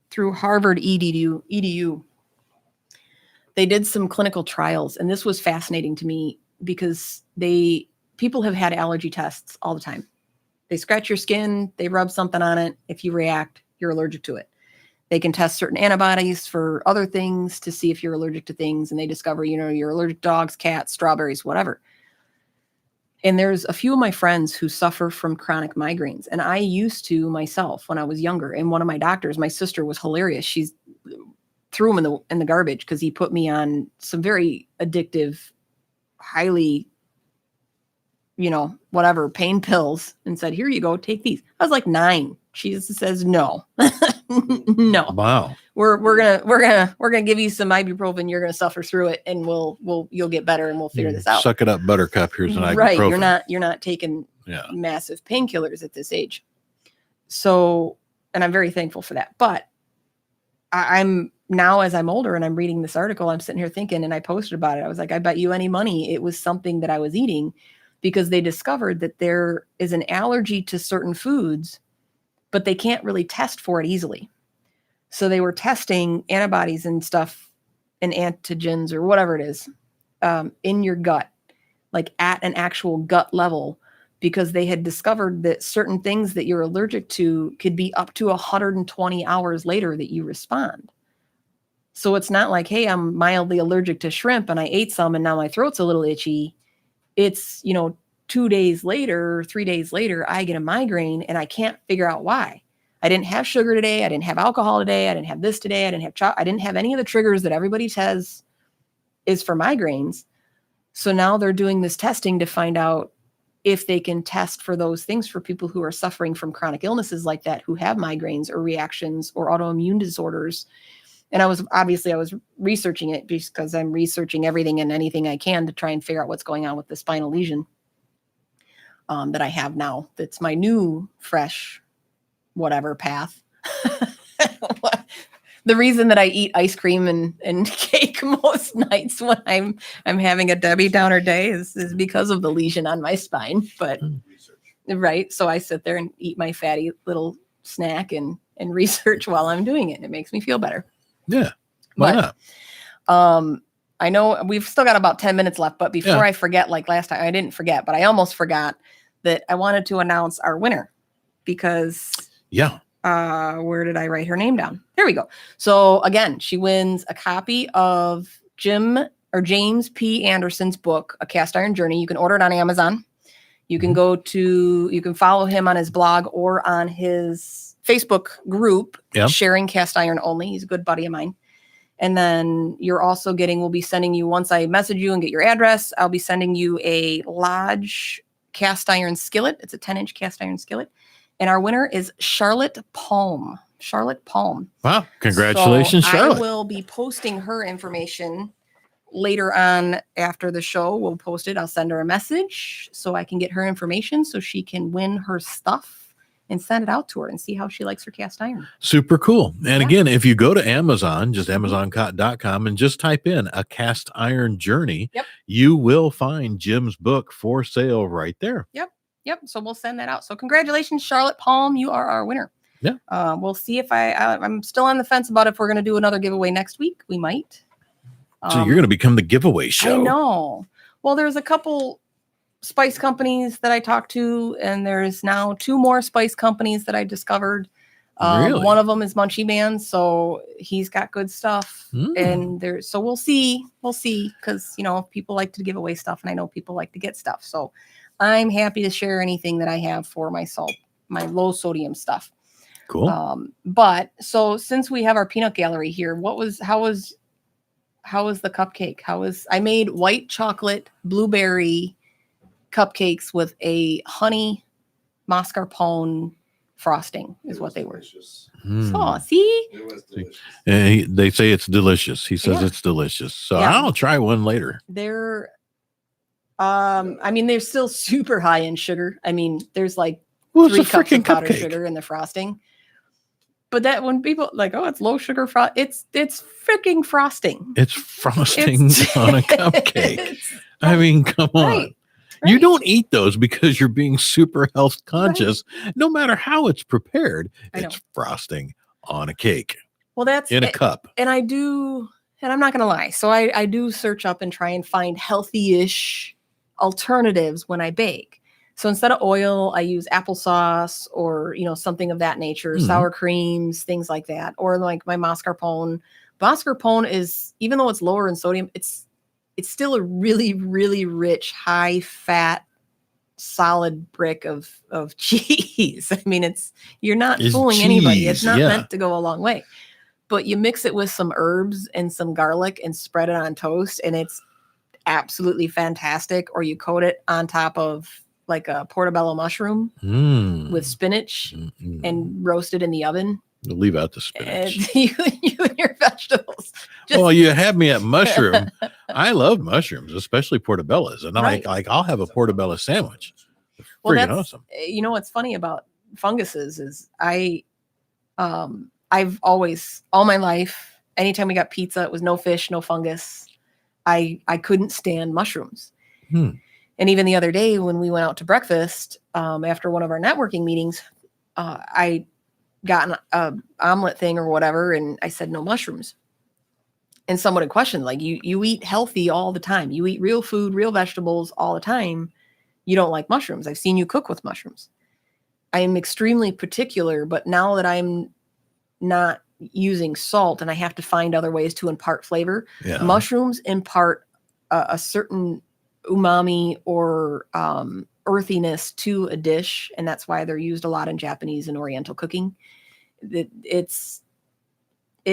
through Harvard EDU. They did some clinical trials, and this was fascinating to me because people have had allergy tests all the time. They scratch your skin, they rub something on it. If you react, you're allergic to it. They can test certain antibodies for other things to see if you're allergic to things, and they discover, you're allergic to dogs, cats, strawberries, whatever. And there's a few of my friends who suffer from chronic migraines, and I used to myself when I was younger. And one of my doctors, my sister, was hilarious. She's threw him in the garbage because he put me on some very addictive, highly, whatever, pain pills, and said, "Here you go, take these." I was like 9. She says, "No, no. Wow. We're gonna give you some ibuprofen. You're gonna suffer through it, and you'll get better, and we'll figure this out." Suck it up, Buttercup. Here's an ibuprofen. Right. You're not taking massive painkillers at this age. So, and I'm very thankful for that. But I'm now, as I'm older and I'm reading this article, I'm sitting here thinking, and I posted about it. I was like, I bet you any money it was something that I was eating, because they discovered that there is an allergy to certain foods, but they can't really test for it easily. So they were testing antibodies and stuff and antigens or whatever it is in your gut, like at an actual gut level, because they had discovered that certain things that you're allergic to could be up to 120 hours later that you respond. So it's not like, hey, I'm mildly allergic to shrimp and I ate some and now my throat's a little itchy. It's, 2 days later, 3 days later, I get a migraine and I can't figure out why. I didn't have sugar today. I didn't have alcohol today. I didn't have this today. I didn't have any of the triggers that everybody says is for migraines. So now they're doing this testing to find out if they can test for those things for people who are suffering from chronic illnesses like that, who have migraines or reactions or autoimmune disorders. And I was researching it because I'm researching everything and anything I can to try and figure out what's going on with the spinal lesion that I have now. That's my new, fresh, whatever path. The reason that I eat ice cream and cake most nights when I'm having a Debbie Downer day is because of the lesion on my spine. But right, so I sit there and eat my fatty little snack and research while I'm doing it. And it makes me feel better. Yeah. Why not? I know we've still got about 10 minutes left, but before I forget, like last time, I didn't forget, but I almost forgot that I wanted to announce our winner because where did I write her name down? There we go. So again, she wins a copy of James P. Anderson's book, A Cast Iron Journey. You can order it on Amazon. You can you can follow him on his blog or on his Facebook group, Sharing Cast Iron Only. He's a good buddy of mine. And then we'll be sending you, once I message you and get your address, I'll be sending you a Lodge cast iron skillet. It's a 10-inch cast iron skillet. And our winner is Charlotte Palm. Wow. Congratulations, Charlotte. I will be posting her information later on after the show. We'll post it. I'll send her a message so I can get her information so she can win her stuff and send it out to her and see how she likes her cast iron. Super cool. And again, if you go to Amazon, just amazon.com and just type in A Cast Iron Journey, you will find Jim's book for sale right there. Yep. So we'll send that out. So congratulations, Charlotte Palm. You are our winner. Yeah. We'll see if I'm still on the fence about if we're going to do another giveaway next week. We might. So you're going to become the giveaway show. I know. Well, there's a couple spice companies that I talked to, and there's now 2 more spice companies that I discovered. Really? One of them is Munchie Man, so he's got good stuff. And so we'll see because people like to give away stuff, and I know people like to get stuff. So I'm happy to share anything that I have for my low sodium stuff. Cool. But so since we have our peanut gallery here, how was the cupcake? I made white chocolate blueberry cupcakes with a honey mascarpone frosting is what they were. So see, It was delicious. And they say it's delicious. He says it's delicious. So I'll try one later. They're they're still super high in sugar. I mean, there's like 3 cups of powdered sugar in the frosting. But that when people like, oh, it's low sugar it's freaking frosting. It's frosting on a cupcake. I mean, come on. Right. You don't eat those because you're being super health conscious. No matter how it's prepared, it's frosting on a cake. Well, that's in a cup. And I do, and I'm not going to lie. So I do search up and try and find healthy-ish alternatives when I bake. So instead of oil, I use applesauce or, something of that nature, sour creams, things like that. Or like my mascarpone. Mascarpone is, even though it's lower in sodium, it's still a really, really rich, high fat, solid brick of cheese. I mean, you're not fooling anybody. It's not meant to go a long way, but you mix it with some herbs and some garlic and spread it on toast. And it's absolutely fantastic. Or you coat it on top of like a portobello mushroom with spinach and roast it in the oven. Leave out the spinach. You and your vegetables. Well, you had me at mushroom. I love mushrooms, especially portobellos. And I'm like, I'll have a portobello sandwich. Freaking awesome. What's funny about funguses is I've always, all my life, anytime we got pizza, it was no fish, no fungus. I couldn't stand mushrooms. And even the other day when we went out to breakfast, after one of our networking meetings, I got an omelet thing or whatever, and I said no mushrooms. And someone had questioned, like, you eat healthy all the time. You eat real food, real vegetables all the time. You don't like mushrooms. I've seen you cook with mushrooms. I am extremely particular, but now that I'm not using salt and I have to find other ways to impart flavor. Yeah. Mushrooms impart a certain umami or earthiness to a dish, and that's why they're used a lot in Japanese and Oriental cooking. It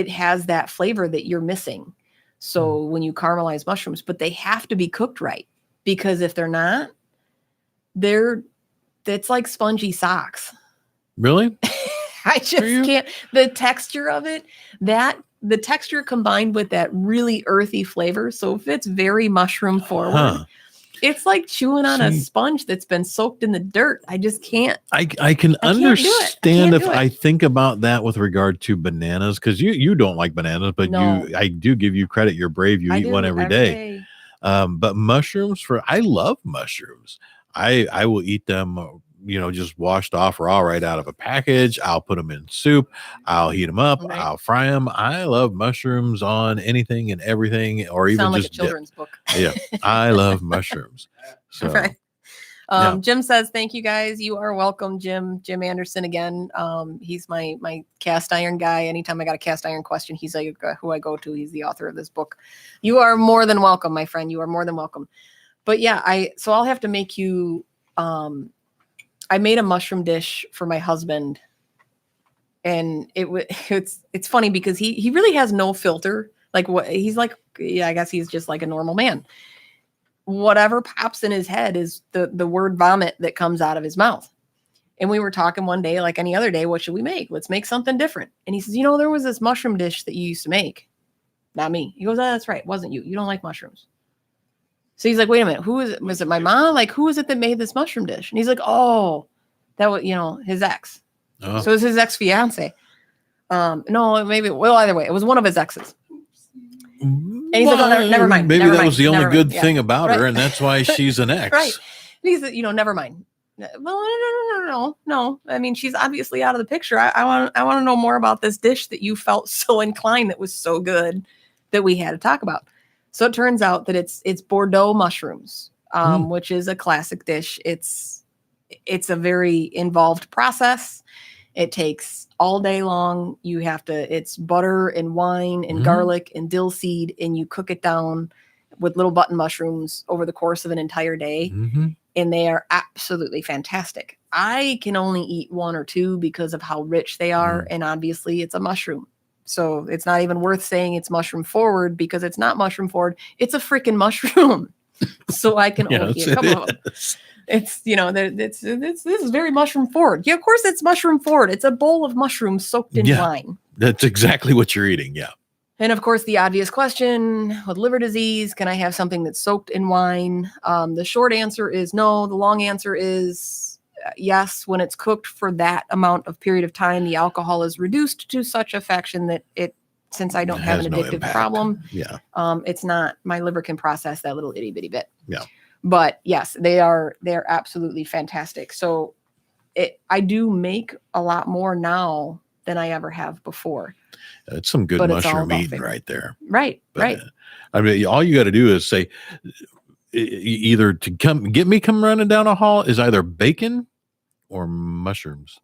has that flavor that you're missing. So when you caramelize mushrooms, but they have to be cooked right, because if they're not, it's like spongy socks. Really? I just can't. The texture of it, the texture combined with that really earthy flavor. So if it's very mushroom forward, it's like chewing on a sponge that's been soaked in the dirt. I just can't. I can understand if I think about that with regard to bananas, because you don't like bananas, but I do give you credit. You're brave. You eat one every day. But mushrooms, I love mushrooms. I will eat them, just washed off raw right out of a package. I'll put them in soup. I'll heat them up. Right. I'll fry them. I love mushrooms on anything and everything, or even just a children's book. Yeah, I love mushrooms. So, right. Jim says, "Thank you guys. You are welcome, Jim. Jim Anderson again. He's my cast iron guy. Anytime I got a cast iron question, he's like who I go to. He's the author of this book. You are more than welcome, my friend. You are more than welcome. But yeah, I'll have to make you. I made a mushroom dish for my husband, and it's funny because he really has no filter. Like what he's like, I guess he's just like a normal man. Whatever pops in his head is the word vomit that comes out of his mouth. And we were talking one day, like any other day, what should we make? Let's make something different. And he says, there was this mushroom dish that you used to make. Not me. He goes, that's right. It wasn't you. You don't like mushrooms. So he's like, wait a minute, who is it? Was it my mom? Like, who is it that made this mushroom dish? And he's like, oh, that was, his ex. Oh. So it was his ex-fiance. No, maybe, either way, it was one of his exes. And he's like, oh, never mind. Maybe never that mind, was the only good thing about her, and that's why she's an ex. Right. And he's like, never mind. Well, no. I mean, she's obviously out of the picture. I want to know more about this dish that you felt so inclined that was so good that we had to talk about. So it turns out that it's Bordeaux mushrooms, which is a classic dish. It's a very involved process. It takes all day long. It's butter and wine and garlic and dill seed, and you cook it down with little button mushrooms over the course of an entire day. Mm-hmm. And they are absolutely fantastic. I can only eat one or two because of how rich they are. And obviously it's a mushroom. So it's not even worth saying it's mushroom forward, because it's not mushroom forward. It's a freaking mushroom. So I can only eat a couple of them. It's, this is very mushroom forward. Yeah, of course it's mushroom forward. It's a bowl of mushrooms soaked in wine. That's exactly what you're eating. Yeah. And of course, the obvious question with liver disease, can I have something that's soaked in wine? The short answer is no. The long answer is yes. When it's cooked for that amount of period of time, the alcohol is reduced to such a fraction that since I don't have an addictive problem, it's not, my liver can process that little itty bitty bit. Yeah. But yes, they're absolutely fantastic. So I do make a lot more now than I ever have before. It's some good mushroom eating right there. Right, right. I mean, all you got to do is say either to come running down a hall is either bacon or mushrooms.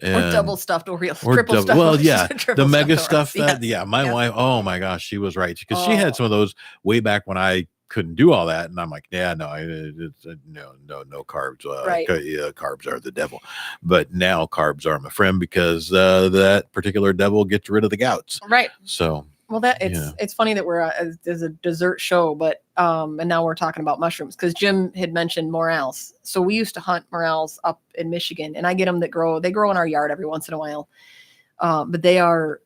Or double stuffed Oreos. Triple stuffed. Well, yeah, the mega stuff. My wife, oh my gosh, she was right, because she had some of those way back when I couldn't do all that, and I'm like, no carbs. Right. Carbs are the devil. But now carbs are my friend, because that particular devil gets rid of the gouts. Right. So. Well, it's funny that we're as a dessert show, but and now we're talking about mushrooms, because Jim had mentioned morels. So we used to hunt morels up in Michigan, and I get them they grow in our yard every once in a while. But they are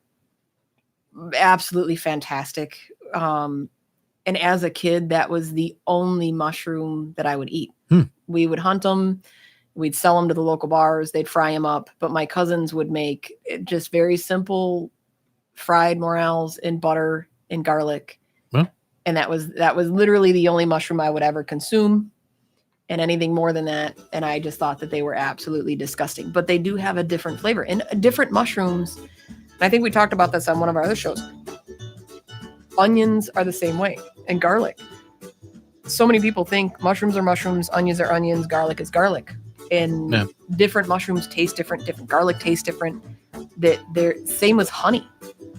absolutely fantastic. And as a kid, that was the only mushroom that I would eat. We would hunt them. We'd sell them to the local bars. They'd fry them up. But my cousins would make just very simple fried morels in butter and garlic. Huh? And that was literally the only mushroom I would ever consume. And anything more than that, and I just thought that they were absolutely disgusting. But they do have a different flavor. And different mushrooms, I think we talked about this on one of our other shows. Onions are the same way, and garlic. So many people think mushrooms are mushrooms, onions are onions, garlic is garlic. And different mushrooms taste different garlic tastes different. that they're same as honey.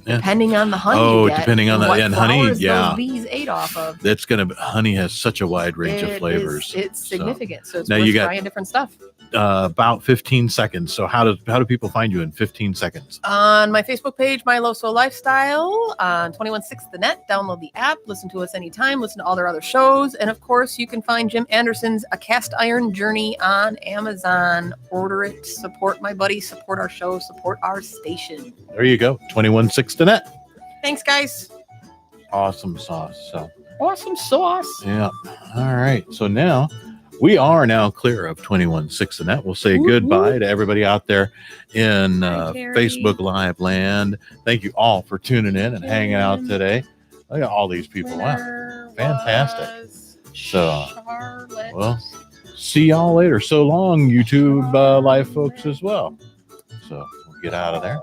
Yeah. Depending on the honey. Oh, you get, depending on the what and honey, flowers yeah. those bees ate off of. That's honey has such a wide range of flavors. It's significant. So it's now worth you got trying different stuff. about 15 seconds. So how do people find you in 15 seconds? On my Facebook page, My Loso Lifestyle, on 216 the net. Download the app, listen to us anytime, listen to all their other shows. And of course, you can find Jim Anderson's A Cast Iron Journey on Amazon. Order it, support my buddy, support our show, support our station. There you go. 216 the net. Thanks, guys. Awesome sauce. So Awesome sauce. yeah. All right. So now we are now clear of 216 the net. We'll say goodbye to everybody out there in Facebook Live land. Thank you all for tuning in and hanging out today. Look at all these people. Wow. Fantastic. So, well, see y'all later. So long, YouTube live folks as well. So we'll get out of there.